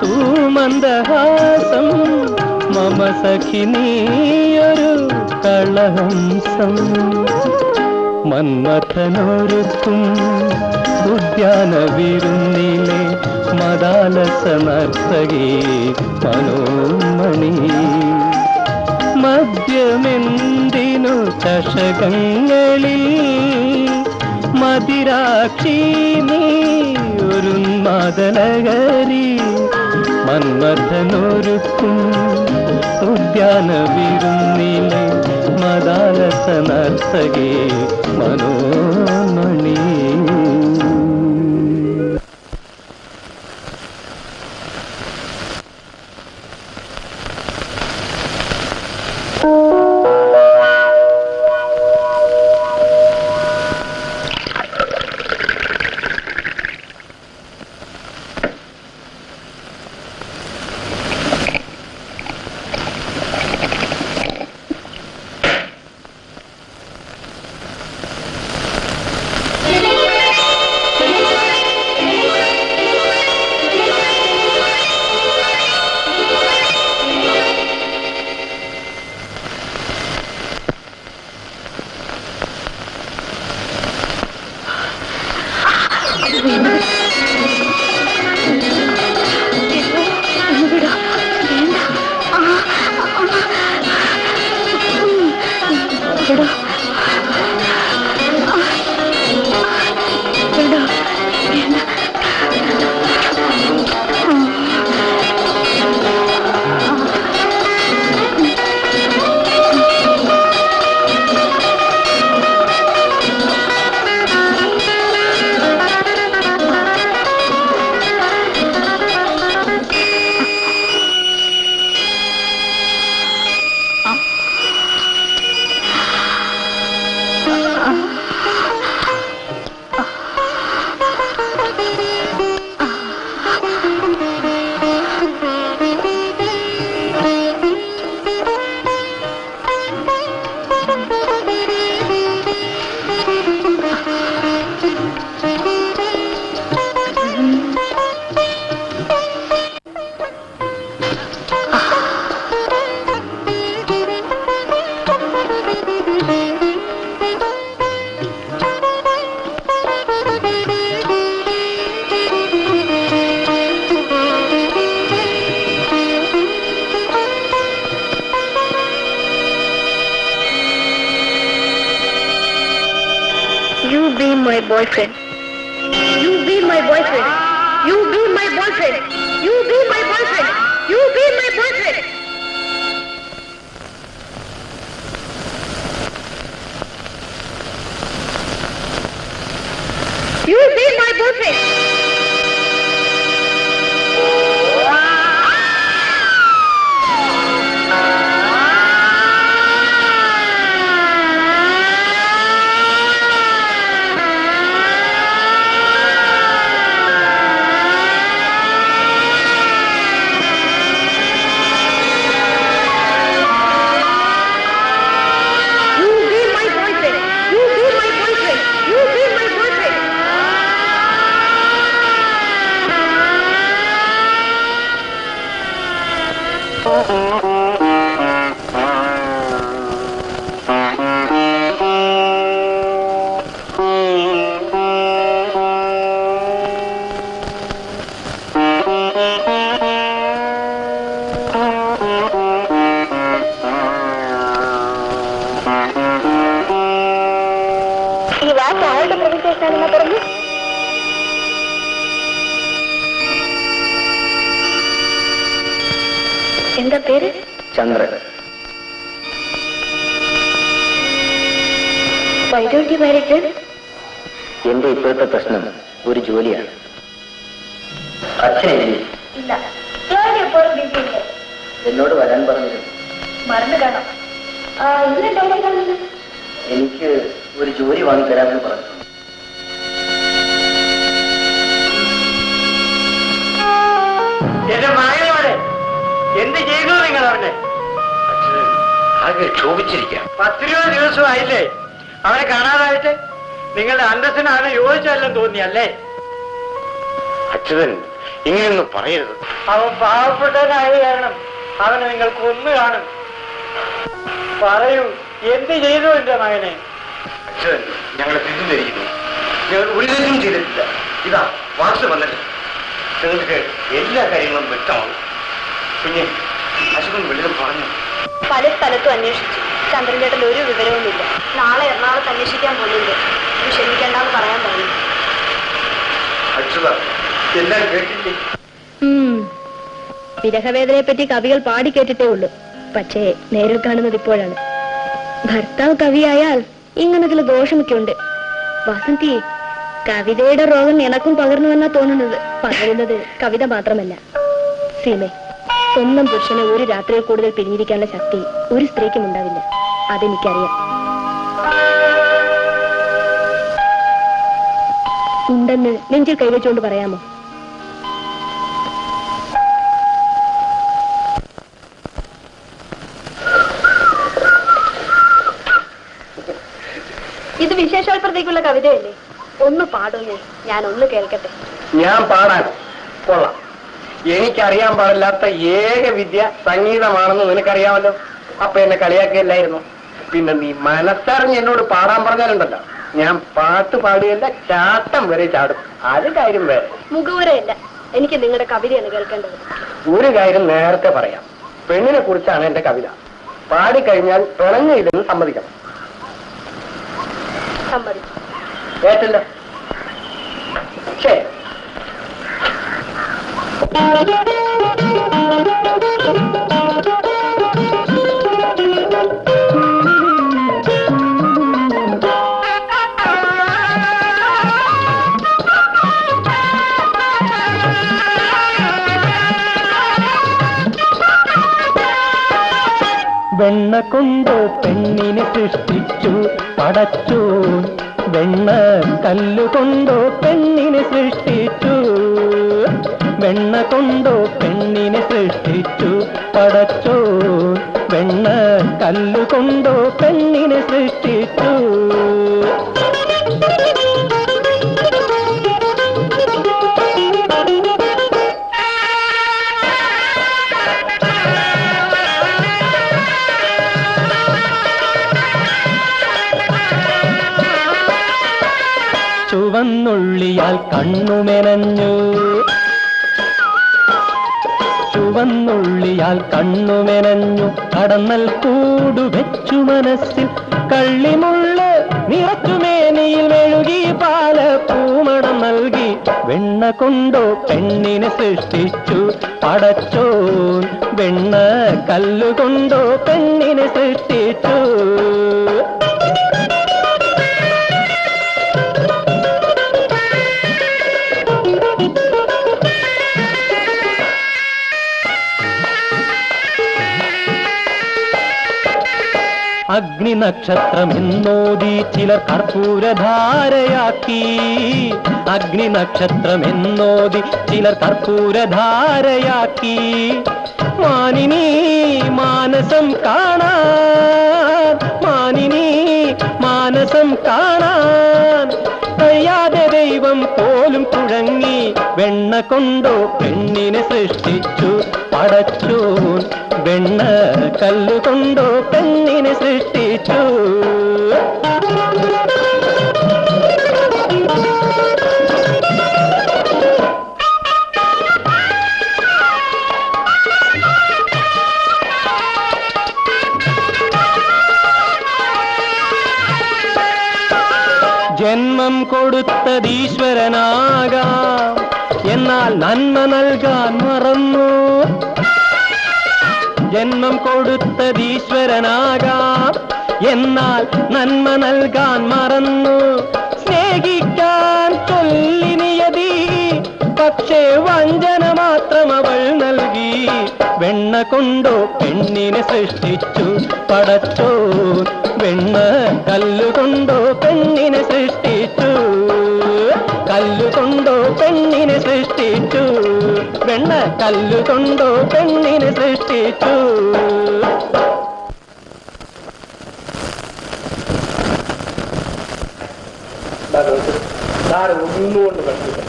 തൂമന്ദഹാസം, മമ സഖി നീയൊരു കളഹംസം. മന്മഥനൊരുക്കും ഉദ്യാന വിരുന്നിലെ മദാലസ നർത്തകി മനോമണി, മദ്യമെന്തിനു ചഷകങ്ങളിൽ മതിരാക്ഷി നീ ഒരു മദനഗരി. മന്മഥനൊരുക്കും ഉദ്യാന വിരുന്നിലെ മദാലസ നർത്തകി മനോമണി. You be my boyfriend. You be my boyfriend. You be my boyfriend. You be my boyfriend. You be my boyfriend. You be my boyfriend. എന്താ പേര്? ചന്ദ്രൻ. Why don't you marry her? എന്റെ ഇപ്പോഴത്തെ പ്രശ്നം ഒരു ജോലിയാണ്. അച്ഛനില്ലേ? ഇല്ല, ഞാൻ എപ്പോഴും ബിസിയല്ലേ. എന്നോട് വരാൻ പറഞ്ഞിരുന്നു. മറന്നു കാണാം. ഇതിനെന്താ കാണുന്നത്? എനിക്ക് ഒരു ജോലി വാങ്ങിത്തരാമെന്ന് പറഞ്ഞു. എന്റെ മകനോട് എന്ത് ചെയ്തു നിങ്ങൾ അവന്? ആകെ ക്ഷോഭിച്ചിരിക്കാം. 10-20 ദിവസമായില്ലേ അവനെ കാണാതായിട്ട്? നിങ്ങളുടെ അന്തസ്സിനാണ് യോജിച്ചല്ലെന്ന് തോന്നിയല്ലേ? അച്യുതൻ ഇങ്ങനെയൊന്നും പറയരുത്. അവൻ പാവപ്പെട്ടവനായ കാരണം അവനെ നിങ്ങൾ കൊന്നു കാണും. പറയൂ, എന്ത് ചെയ്തു എന്റെ മകനെ? അച്യുതൻ ഞങ്ങളെ തെറ്റിദ്ധരിക്കുന്നു. ഞങ്ങൾ ഒരു തെറ്റും ചെയ്തിട്ടില്ല. ഇതാ വാർത്ത വന്നിട്ട് നിങ്ങൾക്ക് എല്ലാ കാര്യങ്ങളും വ്യക്തമാണ്. പിന്നെ അച്യുതൻ വെളിയിൽ പറഞ്ഞു. പല സ്ഥലത്തും അന്വേഷിച്ചു. ചന്ദ്രൻചേട്ടൻ ഒരു വിവരവുമില്ല. നാളെ എറണാകുളത്ത് അന്വേഷിക്കാൻ പോകുന്നുണ്ട്. ക്ഷമിക്കണ്ടെന്ന് പറയാൻ പറഞ്ഞു. അച്യുത എല്ലാം കേട്ടില്ലേ? വിരഹവേദനയെ പറ്റി കവികൾ പാടി കേട്ടിട്ടേ ഉള്ളൂ. പക്ഷേ നേരിൽ കാണുന്നത് ഇപ്പോഴാണ്. ഭർത്താവ് കവിയായാൽ ഇങ്ങനെ ചില ദോഷമൊക്കെ ഉണ്ട്. വസന്തി, കവിതയുടെ രോഗം എനക്കും പകർന്നുവെന്നാ തോന്നുന്നത്. പകരുന്നത് കവിത മാത്രമല്ല. സീമേ, സ്വന്തം പുരുഷനെ ഒരു രാത്രിയിൽ കൂടുതൽ പിരിഞ്ഞിരിക്കാനുള്ള ശക്തി ഒരു സ്ത്രീക്കും ഉണ്ടാവില്ല. അതെനിക്കറിയാം. ഉണ്ടെന്ന് നെഞ്ചിൽ കൈവച്ചുകൊണ്ട് പറയാമോ? ഇത് വിശേഷോൽപ്പത്തേക്കുള്ള കവിതയല്ലേ? ഒന്ന് പാടുന്നേ, ഞാൻ ഒന്ന് കേൾക്കട്ടെ. ഞാൻ പാടാൻ കൊള്ളാം. എനിക്കറിയാൻ പാടില്ലാത്ത ഏക വിദ്യ സംഗീതമാണെന്ന് നിനക്കറിയാമല്ലോ. അപ്പൊ എന്നെ കളിയാക്കിയല്ലായിരുന്നു. പിന്നെ നീ മനസ്സറിഞ്ഞ് എന്നോട് പാടാൻ പറഞ്ഞാലുണ്ടല്ലോ, ഞാൻ പാട്ട് പാടുകയല്ല, ചാട്ടം വരെ ചാടും. അത് കാര്യം വേറെ. മുഖവുരയല്ല, എനിക്ക് നിങ്ങളുടെ കവിതയാണ് കേൾക്കേണ്ടത്. ഒരു കാര്യം നേരത്തെ പറയാം. പെണ്ണിനെ കുറിച്ചാണ് എന്റെ കവിത. പാടിക്കഴിഞ്ഞാൽ പിണങ്ങിയില്ലെന്ന് സമ്മതിക്കണം. സമ്മതിച്ചു. കേട്ടല്ലോ? ശരി. വെണ്ണ കൊണ്ട് പെണ്ണിനെ സൃഷ്ടിച്ചു പടച്ചു, വെണ്ണ കല്ലുകൊണ്ടോ പെണ്ണിനെ സൃഷ്ടിച്ചു. വെണ്ണ കൊണ്ടോ പെണ്ണിനെ സൃഷ്ടിച്ചു പടച്ചു, വെണ്ണ കല്ലുകൊണ്ടോ പെണ്ണിനെ സൃഷ്ടിച്ചു. ചുവന്നുള്ളിയാൽ കണ്ണുമെനഞ്ഞു, ചുവന്നുള്ളിയാൽ കണ്ണുമെനഞ്ഞു, കടന്നൽ കൂടു വെച്ചു മനസ്സിൽ കള്ളിമുള്ള് നിറച്ചുമേനിയിൽ മെഴുകി പാല പൂമണം നൽകി. വെണ്ണ കൊണ്ടോ പെണ്ണിനെ സൃഷ്ടിച്ചു പടച്ചോൻ, വെണ്ണ കല്ലുകൊണ്ടോ പെണ്ണിനെ സൃഷ്ടിച്ചു. അഗ്നി നക്ഷത്രമെന്നോതി ചിലർ കർപ്പൂരധാരയാക്കി, അഗ്നി നക്ഷത്രമെന്നോതി ചിലർ കർപ്പൂരധാരയാക്കി. മാനിനി മാനസം കാണാൻ, മാനിനി മാനസം കാണാൻ കഴിയാതെ ദൈവം പോലും കുഴങ്ങി. വെണ്ണ കൊണ്ടോ പെണ്ണിനെ സൃഷ്ടിച്ചു പടച്ചോൻ, വെണ്ണ കല്ലുകൊണ്ടോ പെണ്ണിനെ സൃഷ്ടിച്ചു. ജന്മം കൊടുത്തതീശ്വരനാകാം, എന്നാൽ നന്മ നൽകാൻ മറന്നു. ജന്മം കൊടുത്തതീശ്വരനാകാം, എന്നാൽ നന്മ നൽകാൻ മറന്നു. സ്നേഹിക്കാൻ ചൊല്ലി നിയതി, പക്ഷേ വഞ്ചന മാത്രം അവൾ നൽകി. വെണ്ണ കൊണ്ടോ പെണ്ണിനെ സൃഷ്ടിച്ചു പടച്ചോൻ, വെണ്ണ കല്ലുകൊണ്ടോ പെണ്ണിനെ സൃഷ്ടിച്ചു. കല്ലുകൊണ്ടോ പെണ്ണിനെ സൃഷ്ടിച്ചു, വെണ്ണ കല്ലുകൊണ്ടോ പെണ്ണിനെ സൃഷ്ടിച്ചു. സാർ ഒന്നുകൊണ്ട് പറ്റില്ല.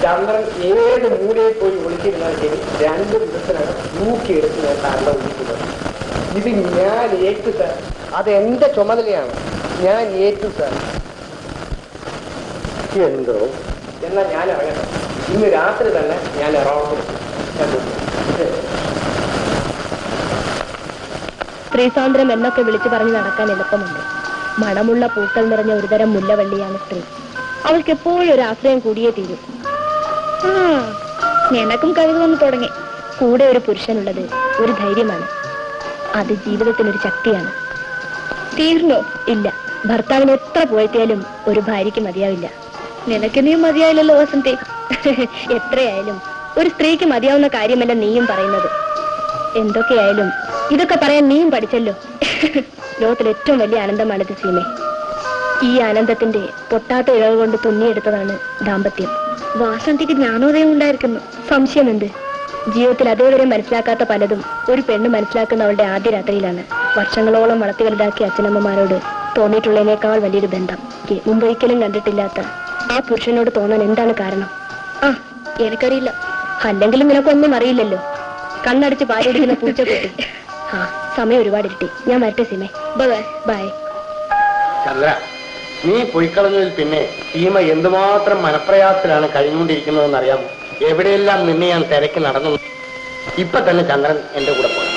ചന്ദ്രൻ ഏത് മൂലയിൽ പോയി ഒളിച്ചിരുന്നാൽ ശരി 2 ദിവസത്തിനകം തൂക്കിയെടുത്ത് ഞാൻ സാറിനെ ഒളിക്കുന്നത്. ഇത് ഞാൻ ഏറ്റു സാർ, അതെന്റെ ചുമതലയാണ്, ഞാൻ ഏറ്റു സാർ. എന്തോ എന്നാൽ ഞാൻ ഇറങ്ങട്ടെ. ഇന്ന് രാത്രി തന്നെ ഞാൻ എറണാകുളത്ത്. സ്ത്രീസ്വാതന്ത്ര്യം എന്നൊക്കെ വിളിച്ചു പറഞ്ഞ് നടക്കാൻ എളുപ്പമുണ്ട്. മണമുള്ള പൂക്കൾ നിറഞ്ഞ ഒരുതരം മുല്ലവള്ളിയാണ് സ്ത്രീ. അവൾക്ക് എപ്പോഴും ഒരു ആശ്രയം കൂടിയേ തീരും. നിനക്കും കഴിവ് വന്നു തുടങ്ങി. കൂടെ ഒരു പുരുഷനുള്ളത് ഒരു ധൈര്യമാണ്. അത് ജീവിതത്തിനൊരു ശക്തിയാണ്. തീർന്നോ? ഇല്ല, ഭർത്താവിന് എത്ര പോയത്തിയാലും ഒരു ഭാര്യയ്ക്ക് മതിയാവില്ല. നിനക്ക് നീ മതിയായില്ലല്ലോ വസന്തി. എത്രയായാലും ഒരു സ്ത്രീക്ക് മതിയാവുന്ന കാര്യമല്ല നീയും പറയുന്നത്. എന്തൊക്കെയായാലും ഇതൊക്കെ പറയാൻ നീയും പഠിച്ചല്ലോ. ലോകത്തിൽ ഏറ്റവും വലിയ ആനന്ദമാണിത് സീമേ. ഈ ആനന്ദത്തിന്റെ പൊട്ടാത്ത ഇഴവ് കൊണ്ട് തുന്നിയെടുത്തതാണ് ദാമ്പത്യം. വാസന്തിക്ക് ജ്ഞാനോദയം ഉണ്ടായിരിക്കുന്നു, സംശയമുണ്ട്. ജീവിതത്തിൽ അതേവരെ മനസ്സിലാക്കാത്ത പലതും ഒരു പെണ്ണ് മനസ്സിലാക്കുന്ന അവളുടെ ആദ്യ രാത്രിയിലാണ്. വർഷങ്ങളോളം വളർത്തി വലുതാക്കിയ അച്ഛനമ്മമാരോട് തോന്നിയിട്ടുള്ളതിനേക്കാൾ വലിയൊരു ബന്ധം മുമ്പൊരിക്കലും കണ്ടിട്ടില്ലാത്ത ആ പുരുഷനോട് തോന്നാൻ എന്താണ് കാരണം? എനിക്കറിയില്ല. അല്ലെങ്കിലും നിനക്കൊന്നും അറിയില്ലല്ലോ. കണ്ണടിച്ച് പാടിയിരിക്കുന്ന പൂച്ചക്കുട്ടി. സമയം ഒരുപാടിരുട്ടി. ഞാൻ വരട്ടെ സീമേ. ബൈ. ചന്ദ്ര, നീ പൊയ്ക്കളഞ്ഞതിൽ പിന്നെ സീമ എന്തുമാത്രം മനപ്രയാസത്തിലാണ് കഴിഞ്ഞുകൊണ്ടിരിക്കുന്നതെന്ന് അറിയാമോ? എവിടെയെല്ലാം നിന്നെ ഞാൻ തിരക്കി നടന്നു. ഇപ്പൊ തന്നെ ചന്ദ്രൻ എന്റെ കൂടെ പോകണം.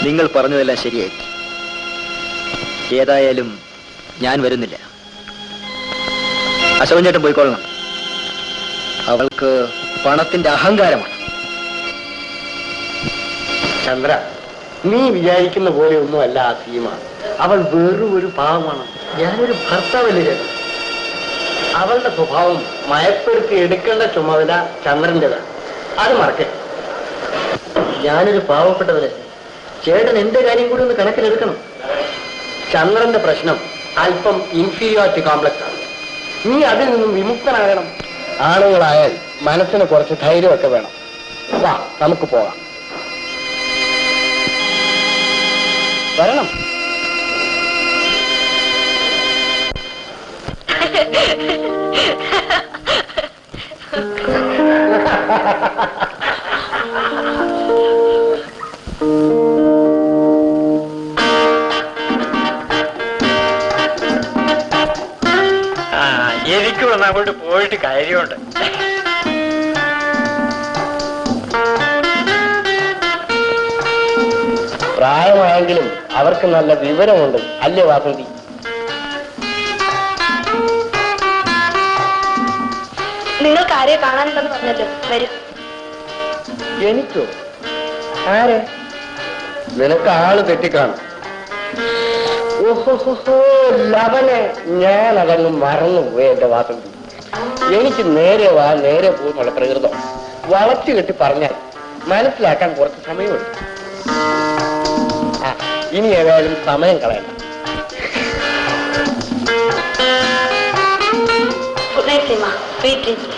നിങ്ങൾ പറഞ്ഞതെല്ലാം ശരിയായി. ഏതായാലും ഞാൻ വരുന്നില്ല. അശോകൻ ചേട്ടൻ പോയിക്കൊള്ളണം. അവൾക്ക് പണത്തിന്റെ അഹങ്കാരമാണ്. ചന്ദ്ര, നീ വിചാരിക്കുന്ന പോലെ ഒന്നുമല്ല ആ സീമ. അവൾ വെറും ഒരു പാവമാണ്. ഞാനൊരു ഭർത്താവല്ലേ ചേട്ടൻ. അവളുടെ സ്വഭാവം മയപ്പെടുത്തി എടുക്കേണ്ട ചുമതല ചന്ദ്രൻ്റെതാണ്. അത് മറക്കേ. ഞാനൊരു പാവപ്പെട്ടവര്. ചേട്ടൻ എന്റെ കാര്യം കൂടി ഒന്ന് കണക്കിലെടുക്കണം. ചന്ദ്രന്റെ പ്രശ്നം അല്പം ഇൻഫീരിയോറിറ്റി കോംപ്ലക്സ് ആണ്. നീ അതിൽ നിന്നും വിമുക്തനാകണം. ആണുങ്ങളായാൽ മനസ്സിന് കുറച്ച് ധൈര്യമൊക്കെ വേണം. വാ, നമുക്ക് പോകാം. വരണം. എനിക്കൂടെ അങ്ങോട്ട് പോയിട്ട് കാര്യമുണ്ട്. പ്രായമായെങ്കിലും അവർക്ക് നല്ല വിവരമുണ്ട്, അല്ലേ വാസന്തി? നിങ്ങൾക്ക് ആരെയും കാണാനുണ്ടെന്ന് പറഞ്ഞല്ലോ, വരൂ. എനിക്കോ? ആരെ? നിനക്ക് ആള് തെറ്റിക്കാണും. ഓഹോ, ലവനെ ഞാൻ അതങ്ങ് മറന്നുപോയി എന്റെ വാസന്തി. എനിക്ക് നേരെ വാ നേരെ പോകുന്നുള്ള പ്രകൃതം. വളച്ചു കെട്ടി പറഞ്ഞാൽ മനസ്സിലാക്കാൻ കുറച്ച് സമയമുണ്ട്. ഇനി ഏതായാലും സമയം കളയണം. Good night Seema. Sweet dreams.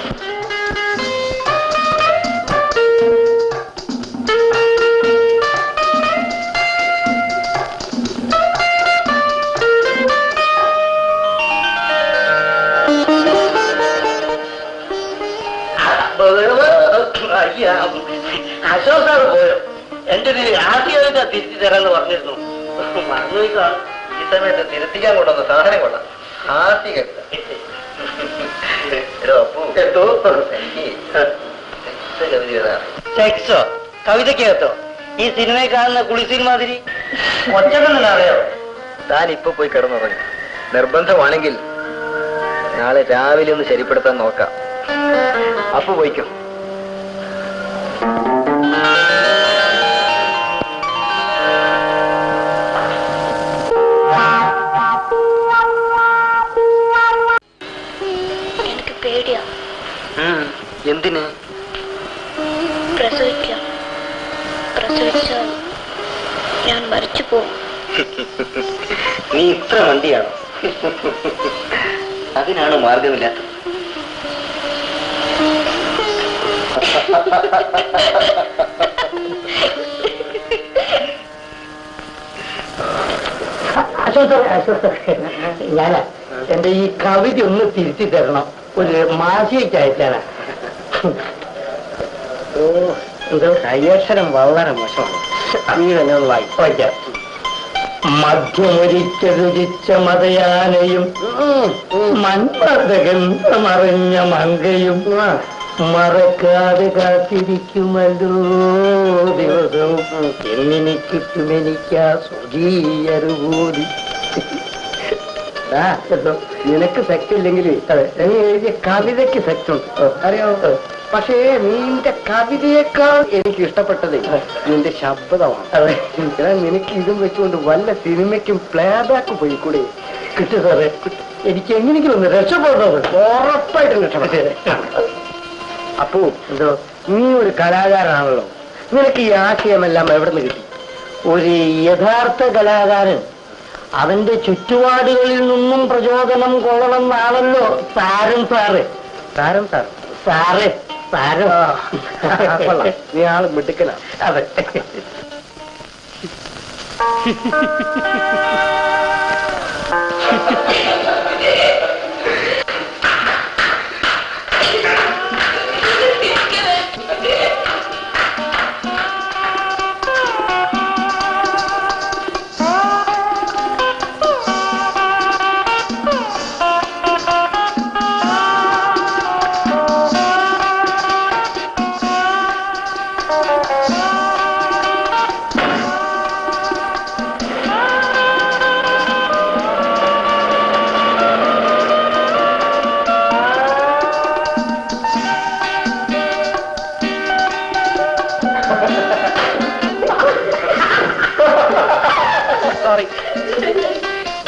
Ashok sir പോയോ? എന്റെ ഒരു ആദ്യമൊക്കെ തിരിച്ചു തരാന്ന് പറഞ്ഞിരുന്നു. മറന്നുപോയി കാണും. ഈ സമയത്ത് തിരുത്തിക്കാൻ കൊണ്ടുവന്ന സാധനം കൊള്ളാം. സെക്സോ? കവിതയ്ക്കകത്തോ? ഈ സിനിമയിൽ കാണുന്ന കുളിസീൻ മാതിരി ഒറ്റക്കൊന്നും അറിയോ? താൻ ഇപ്പൊ പോയി കിടന്നുറങ്ങി. നിർബന്ധമാണെങ്കിൽ നാളെ രാവിലെ ഒന്ന് ശരിപ്പെടുത്താൻ നോക്കാം. അപ്പൊ പോയിക്കോ. എനിക്ക് പേടിയാ. എന്തിന്? പ്രസവിച്ചാൽ ഞാൻ മരിച്ചു പോകും. നീ ഇത്ര വണ്ടിയാണോ? അതിനാണ് മാർഗമില്ലാത്തത്. ഞാനാ എന്റെ ഈ കവിത ഒന്ന് തിരുത്തി തരണം. ഒരു മാസികയ്ക്ക് അയച്ചാനാ. എന്തോ കയ്യക്ഷരം വളരെ മോശമാണ്. നീ തന്നെ ഒന്ന് വായിക്കാം. മധ്യമൊരിച്ച രുചിച്ച മതയാനയും മന്മതഗന്ധമറിഞ്ഞ മങ്കയും മറക്കാതെ കാത്തിരിക്കുമല്ലോ ദിവസവും എന്നെനിക്കിട്ടും എനിക്കാ സ്വകീയരുകൂടി. നിനക്ക് സെക്സ് ഇല്ലെങ്കിൽ എഴുതിയ കവിതയ്ക്ക് സെക്സ് ഉണ്ട് അറിയാമോ? പക്ഷേ നിന്റെ കവിതയേക്കാൾ എനിക്ക് ഇഷ്ടപ്പെട്ടത് നിന്റെ ശബ്ദമാണ്. നിനക്ക് ഇതും വെച്ചുകൊണ്ട് വല്ല സിനിമയ്ക്കും പ്ലേ ബാക്ക് പോയിക്കൂടെ? കിട്ടും സാറേ, എനിക്ക് എങ്ങനെയെങ്കിലും ഒന്ന് രക്ഷപ്പെടുന്നത്. ഉറപ്പായിട്ടും രക്ഷപ്പെട്ടത്. അപ്പോ എന്തോ നീ ഒരു കലാകാരനാണല്ലോ, നിനക്ക് ഈ ആശയമെല്ലാം എവിടെ നിന്ന് കിട്ടി? ഒരു യഥാർത്ഥ കലാകാരൻ അവന്റെ ചുറ്റുപാടുകളിൽ നിന്നും പ്രചോദനം കൊള്ളണമെന്നാണല്ലോ സാരം സാറ്. സാരം സാർ സാറ് സാരം. നീ ആള് മിടുക്കനാ. അതെ.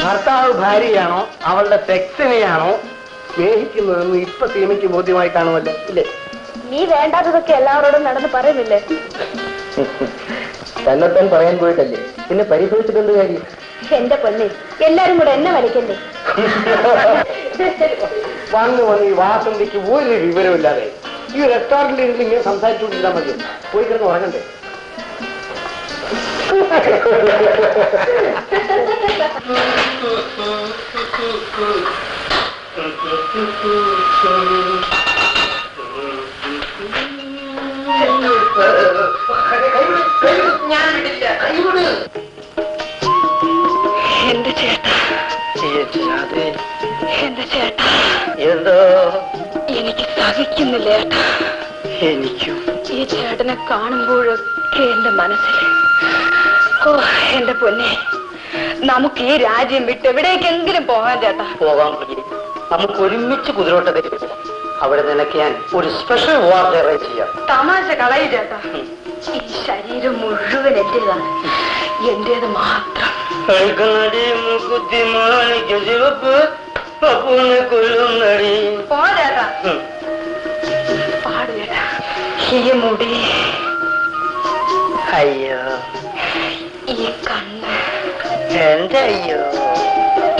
ഭർത്താവ് ഭാര്യയാണോ അവളുടെ സെക്സിനെയാണോ സ്നേഹിക്കുന്നതെന്ന് ഇപ്പൊ സീമയ്ക്ക് ബോധ്യമായി കാണുമല്ലോ, ഇല്ലേ? നീ വേണ്ടാത്തതൊക്കെ എല്ലാവരോടും നടന്ന് പറയുന്നില്ലേ? തന്നെത്താൻ പറയാൻ പോയിട്ടല്ലേ, പിന്നെ പരിശോധിച്ചിട്ടുണ്ട് കാര്യം. എന്റെ പൊന്നെ, എല്ലാരും കൂടെ എന്നെ വലിക്കല്ലേ? വന്ന് ഈ വാസന്തിക്ക് ഒരു വിവരമില്ലാതെ ഈ റെസ്റ്റോറന്റിൽ ഇരുന്ന് ഇങ്ങനെ സംസാരിച്ചുകൊണ്ടിരുന്നാൽ മതി. പോയി കിടന്ന് ഉറങ്ങണ്ടേ? എന്റെ ചേട്ടാ, എന്റെ ചേട്ടാ, എന്തോ എനിക്ക് സഹിക്കുന്നില്ല ചേട്ടാ. എനിക്കും ഈ ചേട്ടനെ കാണുമ്പോഴൊക്കെ എന്റെ മനസ്സിൽ, ഓ എന്റെ പൊന്നെ, നമുക്ക് ഈ രാജ്യം വിട്ട് എവിടേക്കെങ്കിലും പോകാൻ ചേട്ടാ. പോകാൻ നമുക്ക് ഒരുമിച്ച് കുതിരോട്ടത്തിൽ അവിടെ നിനക്ക് ഞാൻ ഒരു സ്പെഷ്യൽ വാർഡ് അറേഞ്ച് ചെയ്യാം. തമാശ കളയി ചേട്ടാ. ഈ ശരീരം മുഴുവൻ എന്റേതാണ്, എന്റേത് മാത്രം. പോ ചേട്ടാ, പാട് ചേട്ടാ. ഈ മുടി, അയ്യോ ഈ കണ്ണ്, എന്റെ അയ്യോ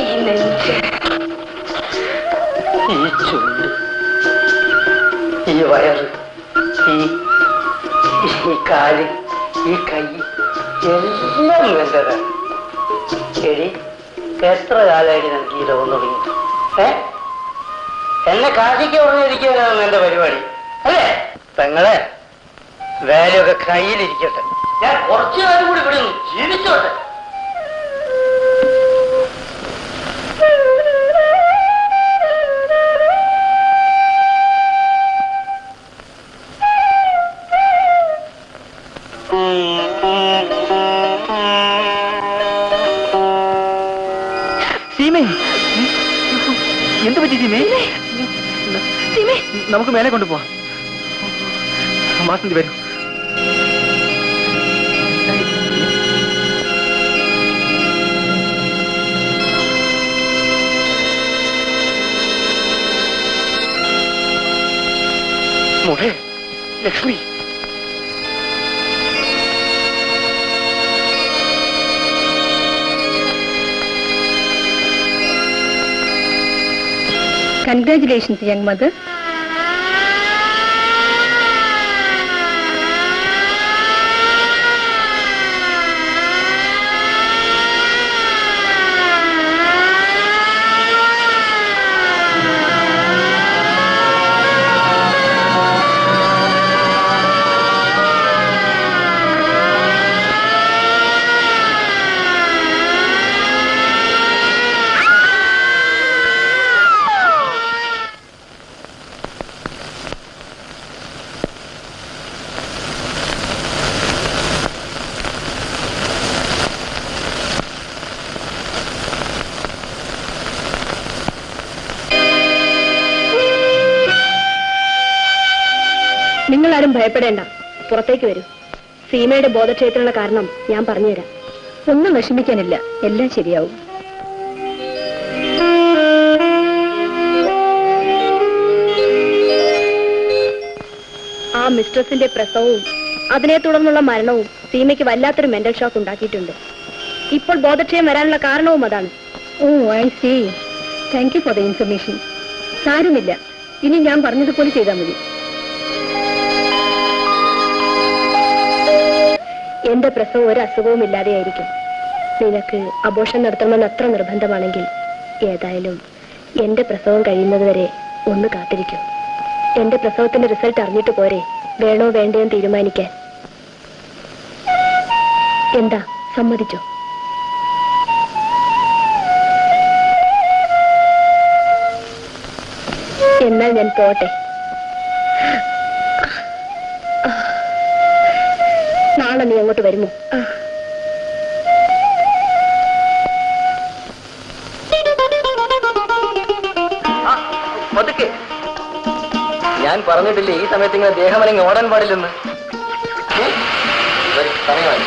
ഈ നെഞ്ച്, ഈ ചുണ്ട്, ഈ വയറ്, ഈ കാല്, ഈ കൈ, എല്ലാം എന്റേതാണ്. എടി, എത്ര കാലമായിട്ട് എനിക്ക് ഈ രോഗം തുടങ്ങിയിട്ട്? എന്നെ കാശിക്ക് പറഞ്ഞിരിക്കാനാണ് എന്റെ പരിപാടി, അല്ലേ? പെങ്ങളെ, വേലയൊക്കെ കയ്യിലിരിക്കട്ടെ. ഞാൻ കുറച്ചു കാലം കൂടി ഇവിടെ ഒന്ന് ജീവിച്ചോട്ടെ. സീമേ, എന്ത് പറ്റി സീമേ? നമുക്ക് മേലെ കൊണ്ടുപോവാം. വാസന്തി വരൂ. മോളെ ലക്ഷ്മി, Congratulations, young mother. ഒന്നും ഭയപ്പെടേണ്ട, പുറത്തേക്ക് വരൂ. സീമയുടെ ബോധക്ഷയത്തിനുള്ള കാരണം ഞാൻ പറഞ്ഞുതരാം. ഒന്നും വിഷമിക്കാനില്ല, എല്ലാം ശരിയാവും. ആ മിസ്ട്രസിന്റെ പ്രസവവും അതിനെ തുടർന്നുള്ള മരണവും സീമയ്ക്ക് വല്ലാത്തൊരു മെന്റൽ ഷോക്ക് ഉണ്ടാക്കിയിട്ടുണ്ട്. ഇപ്പോൾ ബോധക്ഷയം വരാനുള്ള കാരണവും അതാണ്. Oh, I see. Thank you for the information. സാരമില്ല, ഇനി ഞാൻ പറഞ്ഞതുപോലെ ചെയ്താൽ മതി. എന്റെ പ്രസവം ഒരു അസുഖവും ഇല്ലാതെയായിരിക്കും. നിനക്ക് അബോർഷൻ നടത്തണമെന്ന് അത്ര നിർബന്ധമാണെങ്കിൽ ഏതായാലും എന്റെ പ്രസവം കഴിയുന്നതുവരെ ഒന്ന് കാത്തിരിക്കും. എന്റെ പ്രസവത്തിന്റെ റിസൾട്ട് അറിഞ്ഞിട്ട് പോരെ വേണോ വേണ്ടയോ തീരുമാനിക്കാൻ. എന്താ, സമ്മതിച്ചോ? എന്നാൽ ഞാൻ പോട്ടെ. നാളെ നീ അങ്ങോട്ട് വരുമോ? പതുക്കെ. ഞാൻ പറഞ്ഞിട്ടില്ലേ ഈ സമയത്ത് ഇങ്ങനെ ദേഹമനങ്ങി ഓടാൻ പാടില്ലെന്ന്. സമയമായി.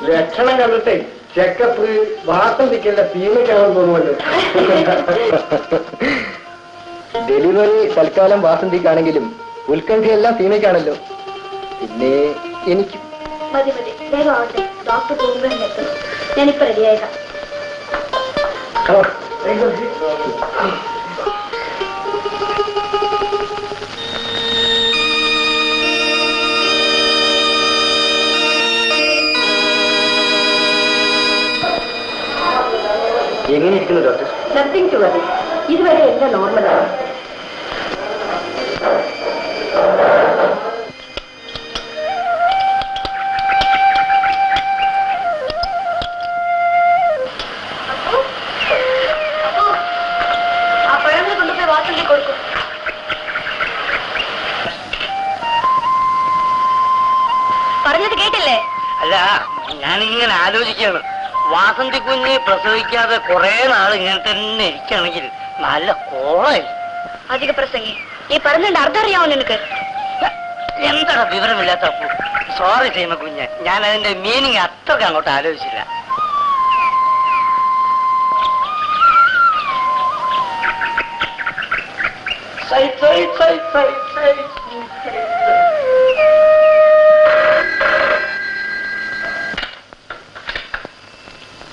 ലക്ഷണം കണ്ടിട്ടേ ചെക്കപ്പ് വാസന്തിക്കല്ല സീമയ്ക്കാണെന്ന് തോന്നുമല്ലോ. ഡെലിവറി തൽക്കാലം വാസന്തിക്കാണെങ്കിലും ഉത്കണ്ഠയെല്ലാം സീമയ്ക്കാണല്ലോ. പിന്നെ എനിക്ക് മതി മതി, വേഗം ആവട്ടെ. ഡോക്ടർ പോകുമ്പോഴെത്തും. ഞാനിപ്പോ റെഡിയായേക്കാം. എങ്ങനെയിരിക്കുന്നു ഡോക്ടർ? Nothing to worry. ഇതുവരെ എല്ലാം നോർമലാണ്. ആ പഴങ്ങൾ കൊണ്ടുപോയി വാസന്തി കൊടുക്കും. പറഞ്ഞത് കേട്ടില്ലേ? അല്ല, ഞാനിങ്ങനെ ആലോചിക്കുകയാണ്, വാസന്തി കുഞ്ഞ് പ്രസവിക്കാതെ കുറെ നാൾ ഇങ്ങനെ തന്നെ ഇരിക്കുകയാണെങ്കിൽ നല്ല കോളായി. അധിക പ്രസംഗി, ഈ പറഞ്ഞതിന്റെ അർത്ഥം അറിയാമോ നിനക്ക്? എന്താണ് വിവരമില്ലാത്ത അപ്പു? സോറി സീമ കുഞ്ഞ്, ഞാൻ അതിന്റെ മീനിങ് അത്രക്ക് അങ്ങോട്ട് ആലോചിച്ചില്ല.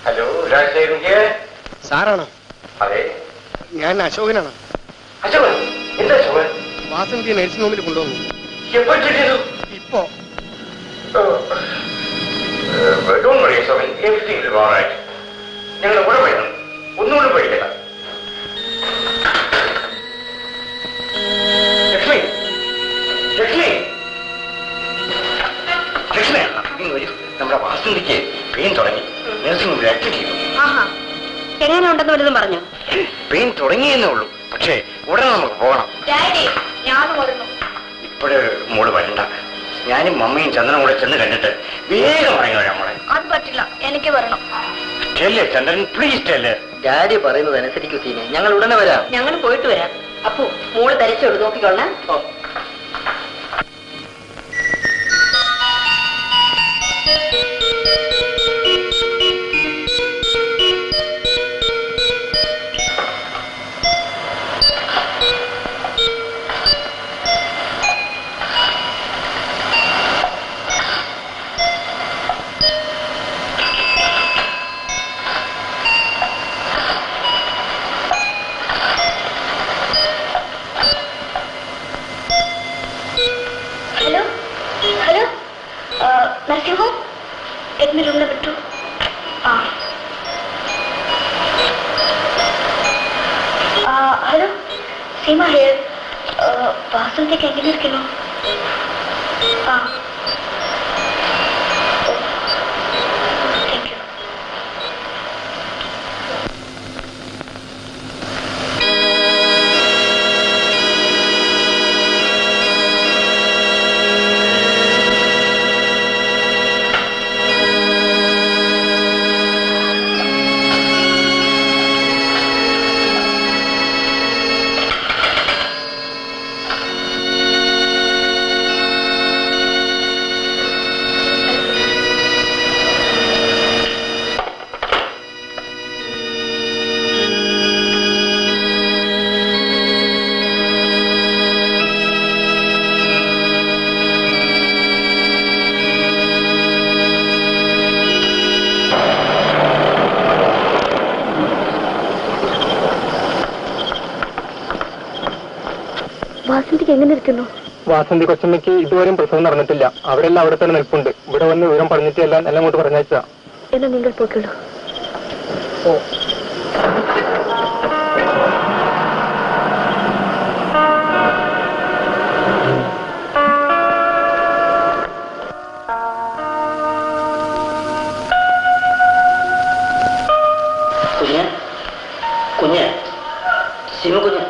Hello, Rajasekharan here. സാറാണോ? അതെ, ഞാൻ അശോകനാണ്. അശോകൻ. എന്താ അശോകൻ? വാസന്തി നഴ്സിംഗ് ഹോമിൽ കൊണ്ടുവന്നു. എപ്പോ ചെയ്തു? ഇപ്പോ. Don't worry, Ashok. Everything will be all right. ഞങ്ങൾ കൂടെ പോയിരുന്നു, ഒന്നുകൂടെ പോയിട്ടില്ല. ലക്ഷ്മി, ലക്ഷ്മി, ലക്ഷ്മി, നമ്മുടെ വാസന്തിക്ക് പെയിൻ തുടങ്ങി. നഴ്സിംഗ് ഹോമിൽ അഡ്മിറ്റ് ചെയ്തു. ആഹാ, എങ്ങനെ ഉണ്ടെന്ന് വലുതും പറഞ്ഞു? പെയിൻ തുടങ്ങിയെന്നേ ഉള്ളൂ, പക്ഷേ ഉടനെ നമുക്ക് പോകണം. ഞാനും വരുന്നു. ഇപ്പോഴ് മോള് വരണ്ട. ഞാനും മമ്മിയും ചന്ദ്രനും കൂടെ ചെന്ന് കണ്ടിട്ട് വേഗം ഇറങ്ങി വരാം മോളെ. അത് പറ്റില്ല, എനിക്ക് വരണം. ചെല്ലേ ചന്ദ്രൻ, പ്ലീസ് ചെല്ലേ. ഡാഡി പറയുന്നത് അനുസരിക്കൂ സീനെ, ഞങ്ങൾ ഉടനെ വരാം. ഞങ്ങൾ പോയിട്ട് വരാം. അപ്പോ മോള് ധരിച്ചോളൂ, നോക്കിക്കൊള്ളേ. nursing home? Let me room number 2. വാസന്തിക്ക് എങ്ങനെ ഇരിക്കുന്നു? ആ താങ്ക് യു. വാസന്തിക്ക് എങ്ങനെ ഇരിക്കുന്നു? വാസന്തി കൊച്ചമ്മയ്ക്ക് ഇതുവരെയും പ്രസവം നടന്നിട്ടില്ല. അവരെല്ലാം അവിടെ തന്നെ നിൽപ്പുണ്ട്. ഇവിടെ വന്ന് വിവരം പറഞ്ഞിട്ട് എല്ലാം അങ്ങോട്ട് പറഞ്ഞയച്ചാ. എന്നാ നിങ്ങൾ പോക്കുള്ളൂ. കുഞ്ഞ് കുഞ്ഞ് ശിവ കുഞ്ഞ്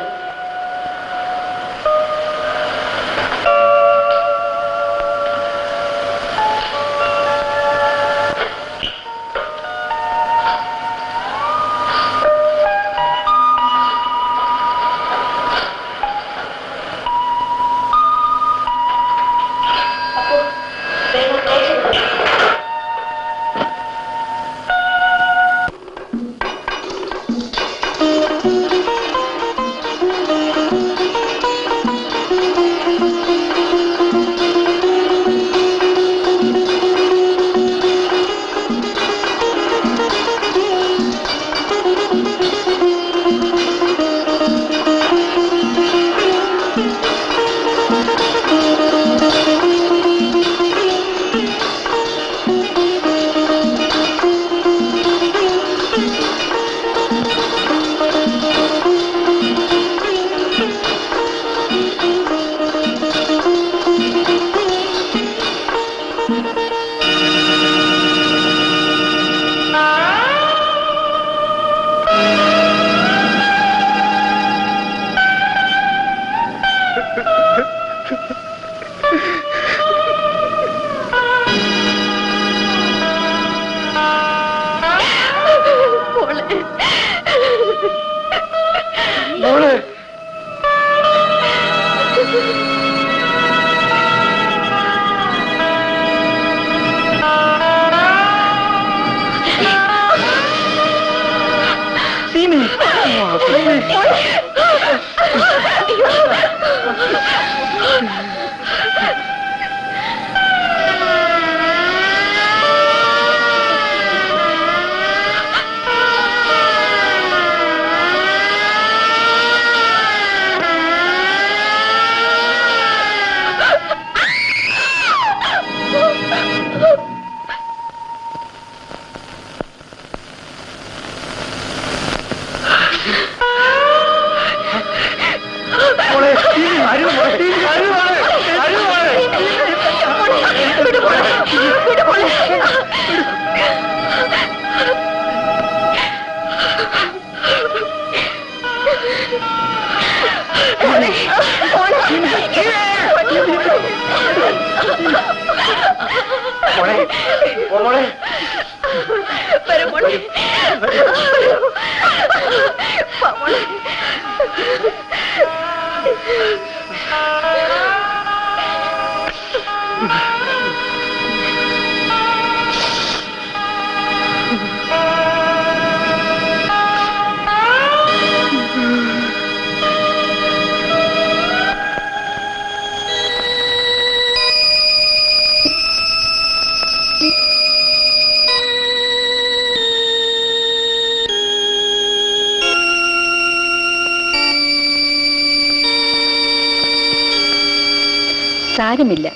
സാരമില്ല,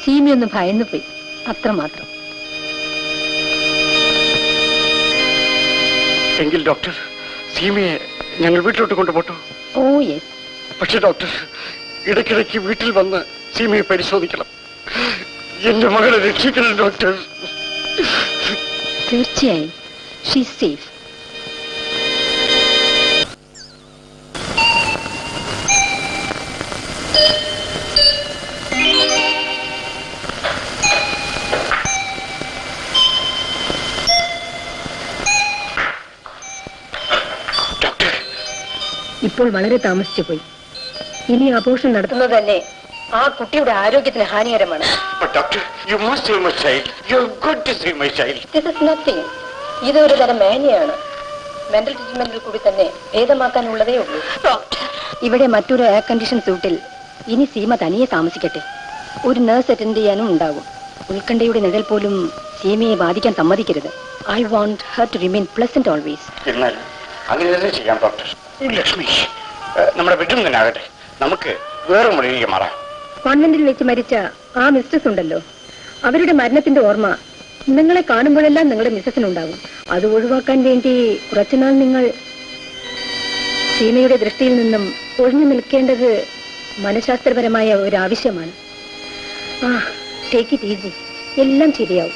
സീമയൊന്ന് ഭയന്നു പോയി, അത്രമാത്രം. എങ്കിൽ ഡോക്ടർ, സീമയെ ഞങ്ങൾ വീട്ടിലോട്ട് കൊണ്ടുപോട്ടോ? ഓ യെസ്. പക്ഷെ ഡോക്ടർ, ഇടയ്ക്കിടയ്ക്ക് വീട്ടിൽ വന്ന് സീമയെ പരിശോധിക്കണം. എന്റെ മകളെ രക്ഷിക്കണം ഡോക്ടർ. തീർച്ചയായും ഷീ സേഫ്. ഇപ്പോൾ വളരെ താമസിച്ചു പോയി. ഇനി അബോർഷൻ നടത്തുന്നത് തന്നെ ആ കുട്ടിയുടെ ആരോഗ്യത്തിന് ഹാനികരമാണ്. ഇതൊരു തരം മേനിയാണ്. മെന്റൽ ട്രീറ്റ്മെന്റിൽ കൂടി തന്നെ ഭേദമാക്കാനുള്ളതേ ഉള്ളൂ. ഇവിടെ മറ്റൊരു എയർ കണ്ടീഷൻ സൂട്ടിൽ ഇനി സീമ തനിയെ താമസിക്കട്ടെ. ഒരു നേഴ്സ് അറ്റൻഡ് ചെയ്യാനും ഉണ്ടാകും. ഉത്കണ്ഠയുടെ നിഴൽ പോലും സീമയെ ബാധിക്കാൻ സമ്മതിക്കരുത്. I want her to remain pleasant always. എന്നാൽ അങ്ങനെ തന്നെ ചെയ്യാം ഡോക്ടർ. ലക്ഷ്മി, നമ്മുടെ ബെഡ്റൂം തന്നെ ആകട്ടെ. നമുക്ക് വേറെ മുറിയിലേക്ക് മാറാം. കോൺവെന്റിൽ വെച്ച് മരിച്ച ആ മിസ്ട്രസ് ഉണ്ടല്ലോ, അവരുടെ മരണത്തിന്റെ ഓർമ്മ നിങ്ങളെ കാണുമ്പോഴെല്ലാം നിങ്ങളുടെ മിസ്സസിനുണ്ടാകും. അത് ഒഴിവാക്കാൻ വേണ്ടി കുറച്ചുനാൾ നിങ്ങൾ സീമയുടെ ദൃഷ്ടിയിൽ നിന്നും ഒഴിഞ്ഞു നിൽക്കേണ്ടത് മനഃശാസ്ത്രപരമായ ഒരു ആവശ്യമാണ്. ടേക്ക് ഇറ്റ് ഈസി, എല്ലാം ശരിയാവും.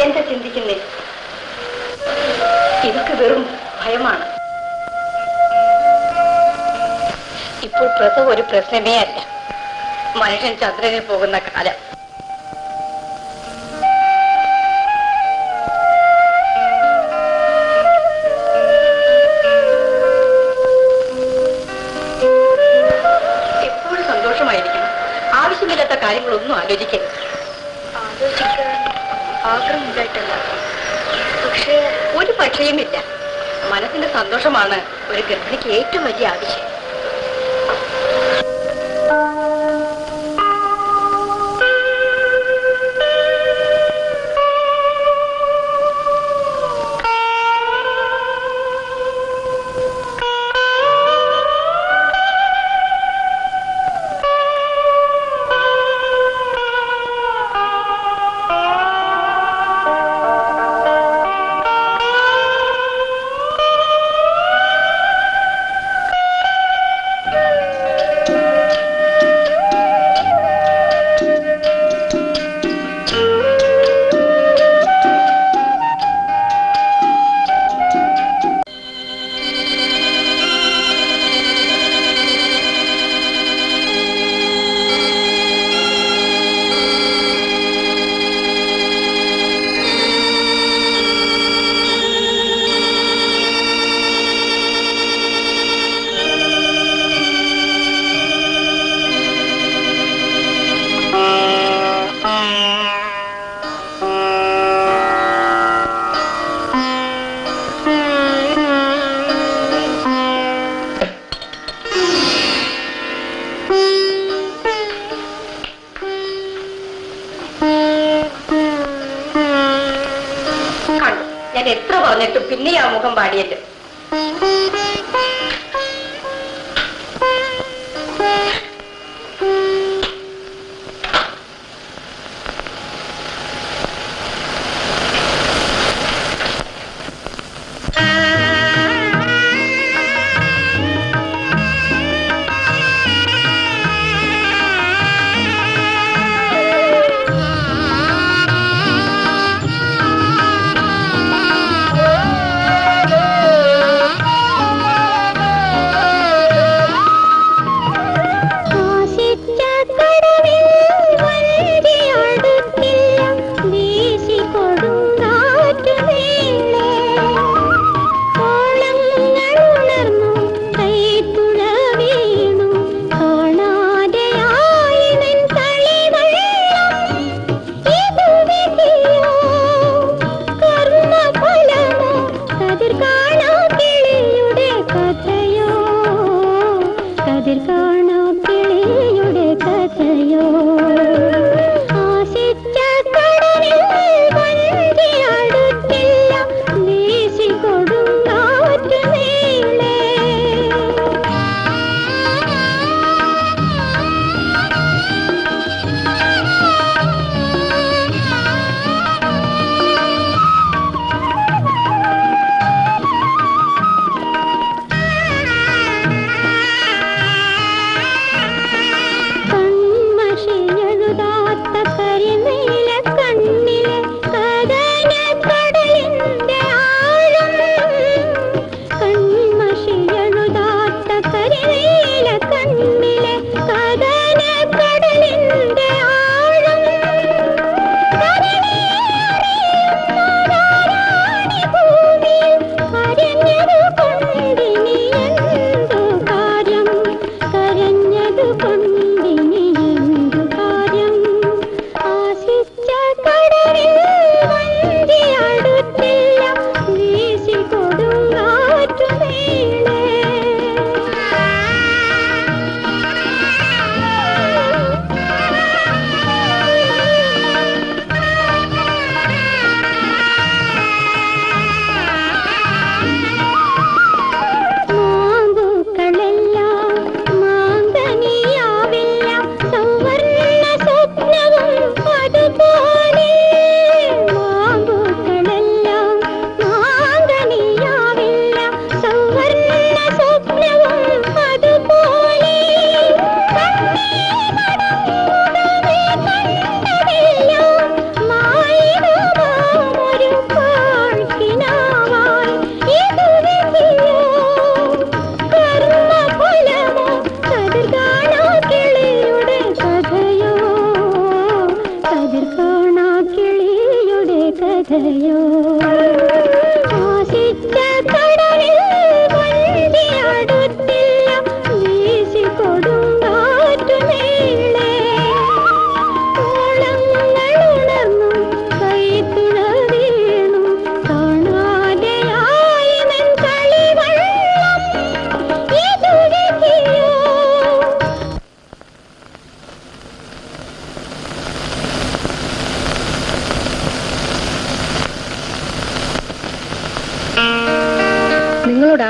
എന്താ ചിന്തിക്കുന്നേ? ഇതൊക്കെ വെറും ഭയമാണ്. ഇപ്പോൾ പ്രസവം ഒരു പ്രശ്നമേ അല്ല. മനുഷ്യൻ ചന്ദ്രനിൽ പോകുന്ന കാലം. എപ്പോഴും സന്തോഷമായിരിക്കണം. ആവശ്യമില്ലാത്ത കാര്യങ്ങളൊന്നും ആലോചിക്കരുത്. ആലോചിക്കാൻ ആഗ്രഹമില്ലായിട്ടല്ല, പക്ഷേ ഒരു പക്ഷേയുമില്ല. മനസ്സിന്റെ സന്തോഷമാണ് ഒരു ഗർഭിണിക്ക് ഏറ്റവും വലിയ ആവശ്യം. ഞാൻ എത്ര പറഞ്ഞിട്ടും പിന്നെ ആ മുഖം പാടിയല്ലോ.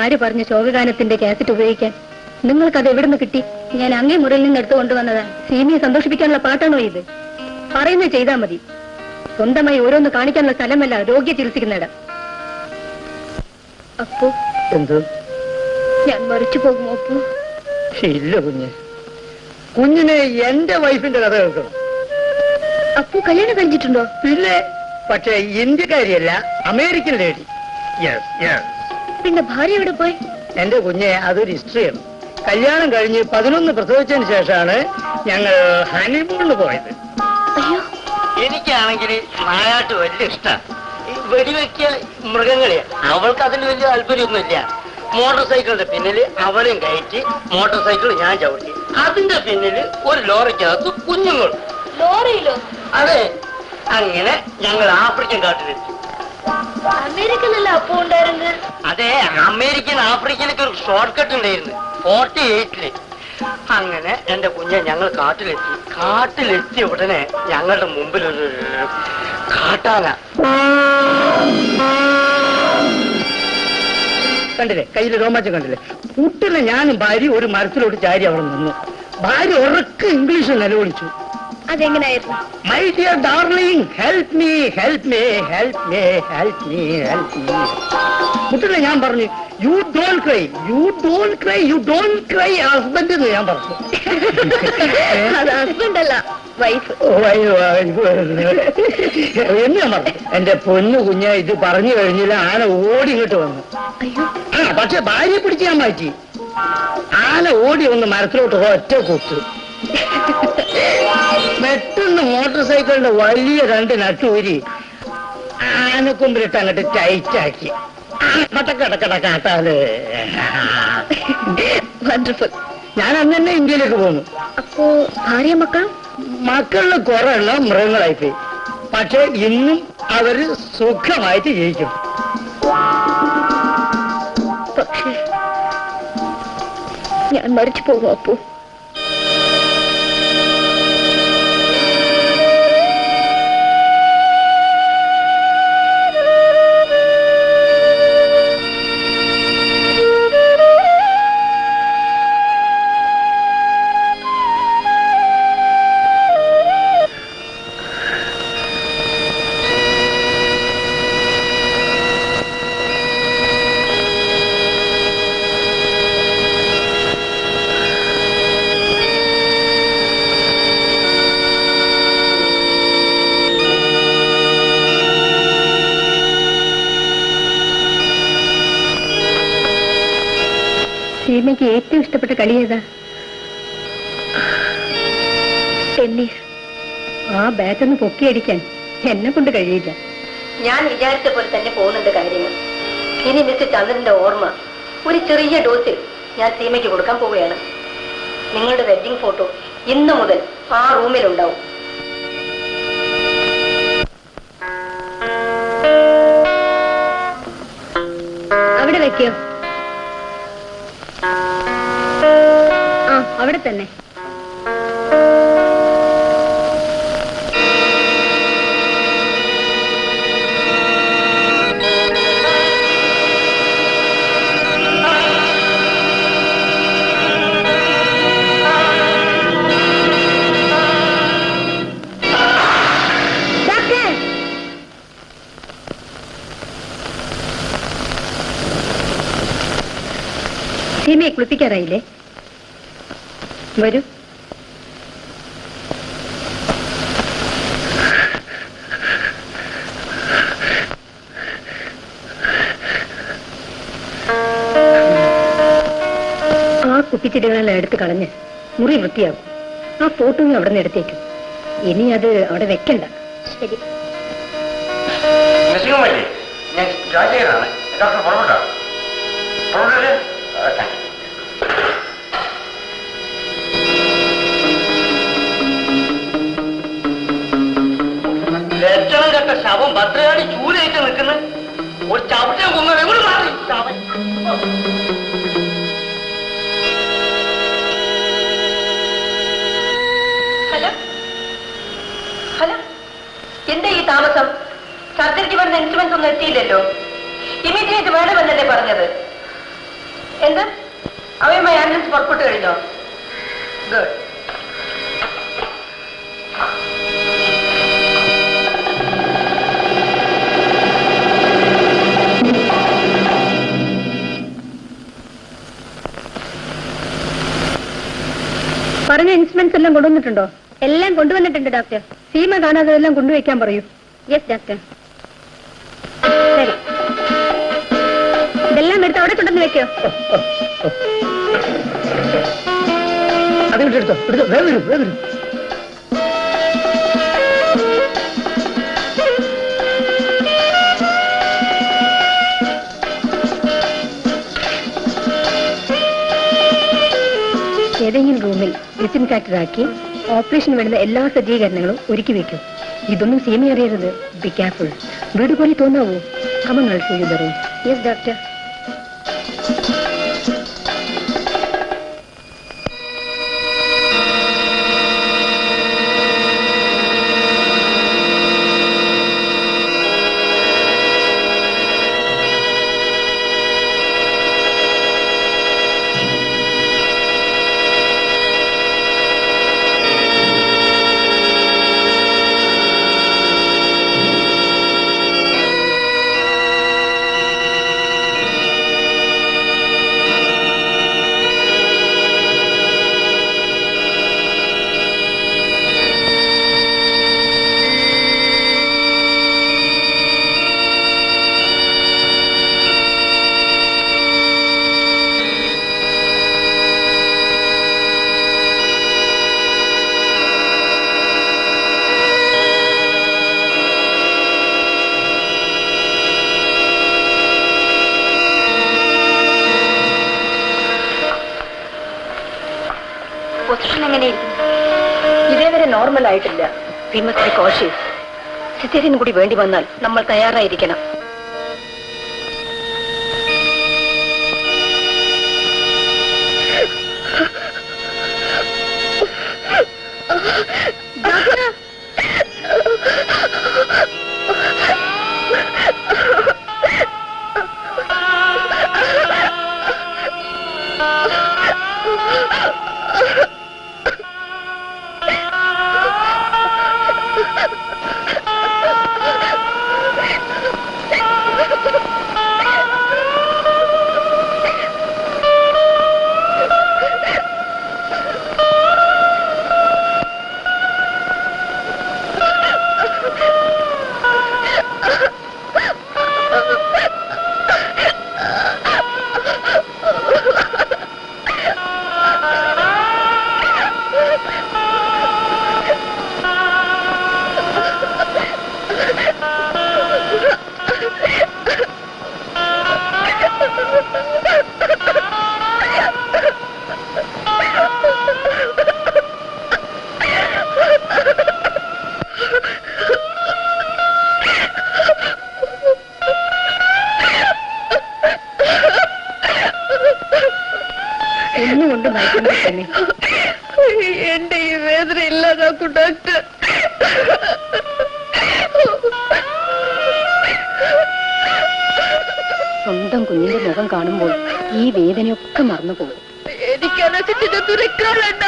ആര് പറഞ്ഞു ശോകഗാനത്തിന്റെ കാസറ്റ് ഉപയോഗിക്കാൻ? നിങ്ങൾക്കത് എവിടുന്ന് കിട്ടി? ഞാൻ അങ്ങേ മുറിയിൽ നിന്ന് എടുത്തു കൊണ്ടുവന്നതാ. സീമിയെ സന്തോഷിപ്പിക്കാനുള്ള പാട്ടാണോ ഇത്? പറയുന്നത് ചെയ്താൽ മതി. സ്വന്തമായി ഓരോന്ന് കാണിക്കാനുള്ള സ്ഥലമല്ല രോഗിയെ ചികിത്സിക്കുന്നിടം. അപ്പോ എന്തോ ഞാൻ മരിച്ചു പോകുമോ? അപ്പോ ഇല്ല കുഞ്ഞ്, കുഞ്ഞിനെ എന്റെ വൈഫിന്റെ കഥ കേൾക്കണം. അപ്പോ കല്യാണം കഴിച്ചിട്ടുണ്ടോ? പിന്നെ, പക്ഷെ ഇന്ത്യക്കാരിയല്ല, അമേരിക്കൻ ലേഡി. Yes yes. പിന്നെ ഭാര്യ എവിടെ പോയി? എന്റെ കുഞ്ഞെ, അതൊരു ഹിസ്റ്ററിയാണ്. കല്യാണം കഴിഞ്ഞ് 11 പ്രസവിച്ചതിന് ശേഷമാണ് ഞങ്ങൾ ഹണിമൂണിന് പോയത്. അയ്യോ, എനിക്കാണെങ്കിൽ നായാട്ട് വലിയ ഇഷ്ടമാണ്. ഈ വെടിവെക്കിയ മൃഗങ്ങളെ, അവൾക്ക് അതിന് വലിയ താല്പര്യമൊന്നുമില്ല. മോട്ടോർ സൈക്കിളിന്റെ പിന്നിൽ അവളെയും കയറ്റി മോട്ടോർ സൈക്കിൾ ഞാൻ ചവിട്ടി. അതിന്റെ പിന്നിൽ ഒരു ലോറിക്കകത്ത് കുഞ്ഞുങ്ങൾ. ലോറിയിലോ? അതെ. അങ്ങനെ ഞങ്ങൾ ആഫ്രിക്കൻ കാട്ടിലെത്തി. അമേരിക്കയിലല്ല അപ്പോ ഉണ്ടായിരുന്നത്? അതെ, അമേരിക്കൻ ആഫ്രിക്കയിലേക്ക് ഒരു ഷോർട്ട് കട്ട് ഉണ്ടായിരുന്നു 48-ല്. അങ്ങനെ എന്റെ കുഞ്ഞെ ഞങ്ങൾ കാട്ടിലെത്തിയ ഉടനെ ഞങ്ങളുടെ മുമ്പിൽ ഒരു കാട്ടാന. കണ്ടില്ലേ, കയ്യിൽ രോമാഞ്ചം കണ്ടില്ലേ? കുട്ടിനെ ഞാനും ഭാര്യ ഒരു മരത്തിലോട്ട് ചാരി അവിടെ നിന്നു. ഭാര്യ ഉറക്കെ ഇംഗ്ലീഷിൽ നിലവിളിച്ചു. അതെങ്ങനെയായിരുന്നു? My dear darling, help me, help me, help me, help me, help me. കുട്ടിനെ ഞാൻ പറഞ്ഞു, you don't cry, you don't cry, you don't cry husband എന്ന് ഞാൻ പറഞ്ഞു. അത് ഹസ്ബൻഡ് അല്ല, വൈഫ്. എന്ന് ഞാൻ പറഞ്ഞു. എന്റെ പൊന്നു കുഞ്ഞ, ഇത് പറഞ്ഞു കഴിഞ്ഞില്ല, ആന ഓടി ഇങ്ങോട്ട് വന്നു. പക്ഷെ ഭാര്യയെ പിടിച്ച് ഞാൻ മാറ്റി. ആന ഓടി വന്ന് മരത്തിലോട്ട് ഒറ്റ കുത്തു. പെട്ടെന്ന് മോട്ടോർ സൈക്കിളിന്റെ വലിയ 2 നട്ടൂരി ആനക്കൊമ്പിലിട്ട് അങ്ങോട്ട് ടൈറ്റാക്കി. കാട്ടാല്. വണ്ടർഫുൾ. ഞാൻ അന്ന് തന്നെ ഇന്ത്യയിലേക്ക് പോന്നു. അപ്പോ ഭാര്യ മക്കളില് കുറെ എണ്ണം മൃഗങ്ങളായിപ്പോയി. പക്ഷെ ഇന്നും അവര് സുഖമായിട്ട് ജീവിക്കും. പക്ഷേ ഞാൻ മരിച്ചു പോകും. അപ്പോ സീമയ്ക്ക് ഏറ്റവും ഇഷ്ടപ്പെട്ട കളി ഏതാ? ടെന്നീസ്. ആ ബാറ്റൊന്ന് പൊക്കിയടിക്കാൻ എന്നെ കൊണ്ട് കഴിയില്ല. ഞാൻ വിചാരിച്ച പോലെ തന്നെ പോകുന്നുണ്ട് കാര്യങ്ങൾ. ഇനി മിസ്റ്റർ ചന്ദ്രന്റെ ഓർമ്മ ഒരു ചെറിയ ഡോസിൽ ഞാൻ സീമയ്ക്ക് കൊടുക്കാൻ പോവുകയാണ്. നിങ്ങളുടെ വെഡ്ഡിംഗ് ഫോട്ടോ ഇന്നു മുതൽ ആ റൂമിലുണ്ടാവും. അവിടെ വെക്കോ? അവിടെ തന്നെ. സീമയെ കുളിപ്പിക്കാറായില്ലേ? വരൂ. ആ കുപ്പിച്ചിടികളെല്ലാം എടുത്ത് കളഞ്ഞ് മുറി വൃത്തിയാകും. ആ ഫോട്ടോയും അവിടെ നിന്ന് എടുത്തേക്കും. ഇനി അത് അവിടെ വെക്കണ്ട. ശരി. ഞാൻ രാജയാണ്, ഡോക്ടർ പുറപ്പെട്ടോ? ലക്ഷണം കെട്ട ശവം ഭദ്രകാളി ചൂരേറ്റ് നിൽക്കുന്ന ഒരു ചവിട്ടം കൊന്നത് എവിടെ മാറി ശവൻ? ഹലോ ഹലോ, എന്താ ഈ താമസം? സർജറിക്ക് വരുന്ന ഇൻസ്ട്രുമെന്റ്സ് ഒന്നും എത്തിയില്ലല്ലോ. ഇമീഡിയറ്റ് വേണമെന്നല്ലേ പറഞ്ഞത്? എന്ത് അവയുമായി ആംബുലൻസ് പുറപ്പെട്ടു കഴിഞ്ഞോ? ഗുഡ്. പറഞ്ഞ ഇൻസ്ട്രുമെന്റ്സ് എല്ലാം കൊണ്ടുവന്നിട്ടുണ്ടോ? എല്ലാം കൊണ്ടുവന്നിട്ടുണ്ട് ഡോക്ടർ. സീമ കാണാതെല്ലാം കൊണ്ടുവയ്ക്കാൻ പറയൂ. Yes doctor. ശരി, ഇതെല്ലാം എടുത്ത് അവിടെ കൊണ്ടുവന്ന് വെക്കോ. അതെടുത്തോ, എടുത്തോ, വേഗം വരൂ, വേഗം വരൂ. ഏതെങ്കിലും റൂമിൽ ഡിസിൻഫെക്റ്ററാക്കി ഓപ്പറേഷൻ വേണ്ടുന്ന എല്ലാ സജ്ജീകരണങ്ങളും ഒരുക്കി വെക്കും. ഇതൊന്നും സീമ അറിയരുത്. Be careful. വീട് പോലെ തോന്നാവൂ. Come on I show you the room. Yes doctor. Position എങ്ങനെയിരിക്കും? ഇതേവരെ നോർമൽ ആയിട്ടില്ല. We must be cautious. Caesarean കൂടി വേണ്ടി വന്നാൽ നമ്മൾ തയ്യാറായിരിക്കണം. ഒന്നുകൊണ്ട് ഭയങ്കര തന്നെ. എന്റെ ഈ വേദന ഇല്ലാതാക്കും ഡോക്ടർ. സ്വന്തം കുഞ്ഞിന്റെ മുഖം കാണുമ്പോൾ ഈ വേദനയൊക്കെ മറന്നു പോകും. എനിക്കനസിച്ചിട്ട് തുറക്കാളണ്ട.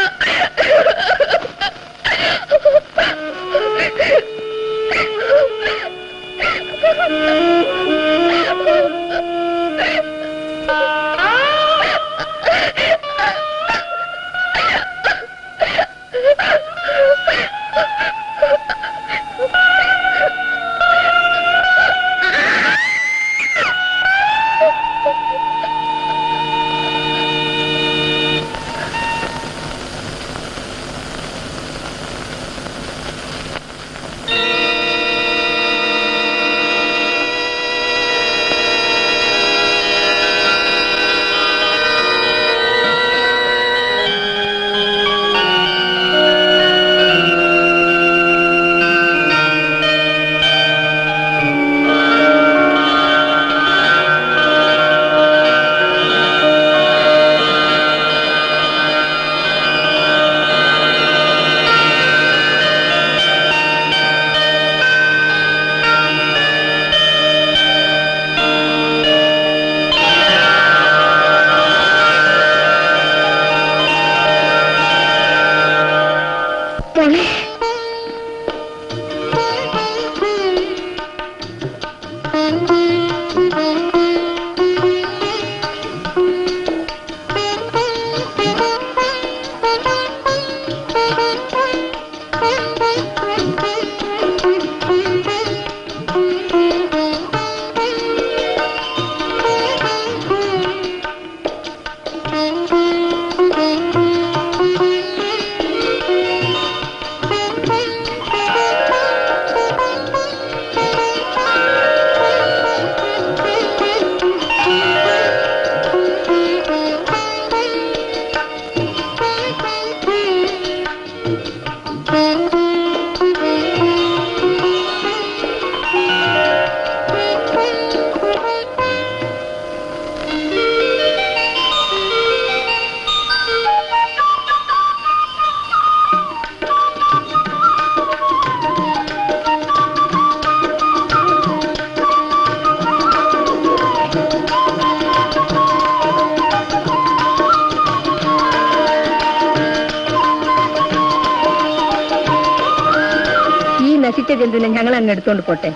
ജന്തുവിനെ ഞങ്ങൾ അങ്ങ് എടുത്തോണ്ട് പോട്ടെ.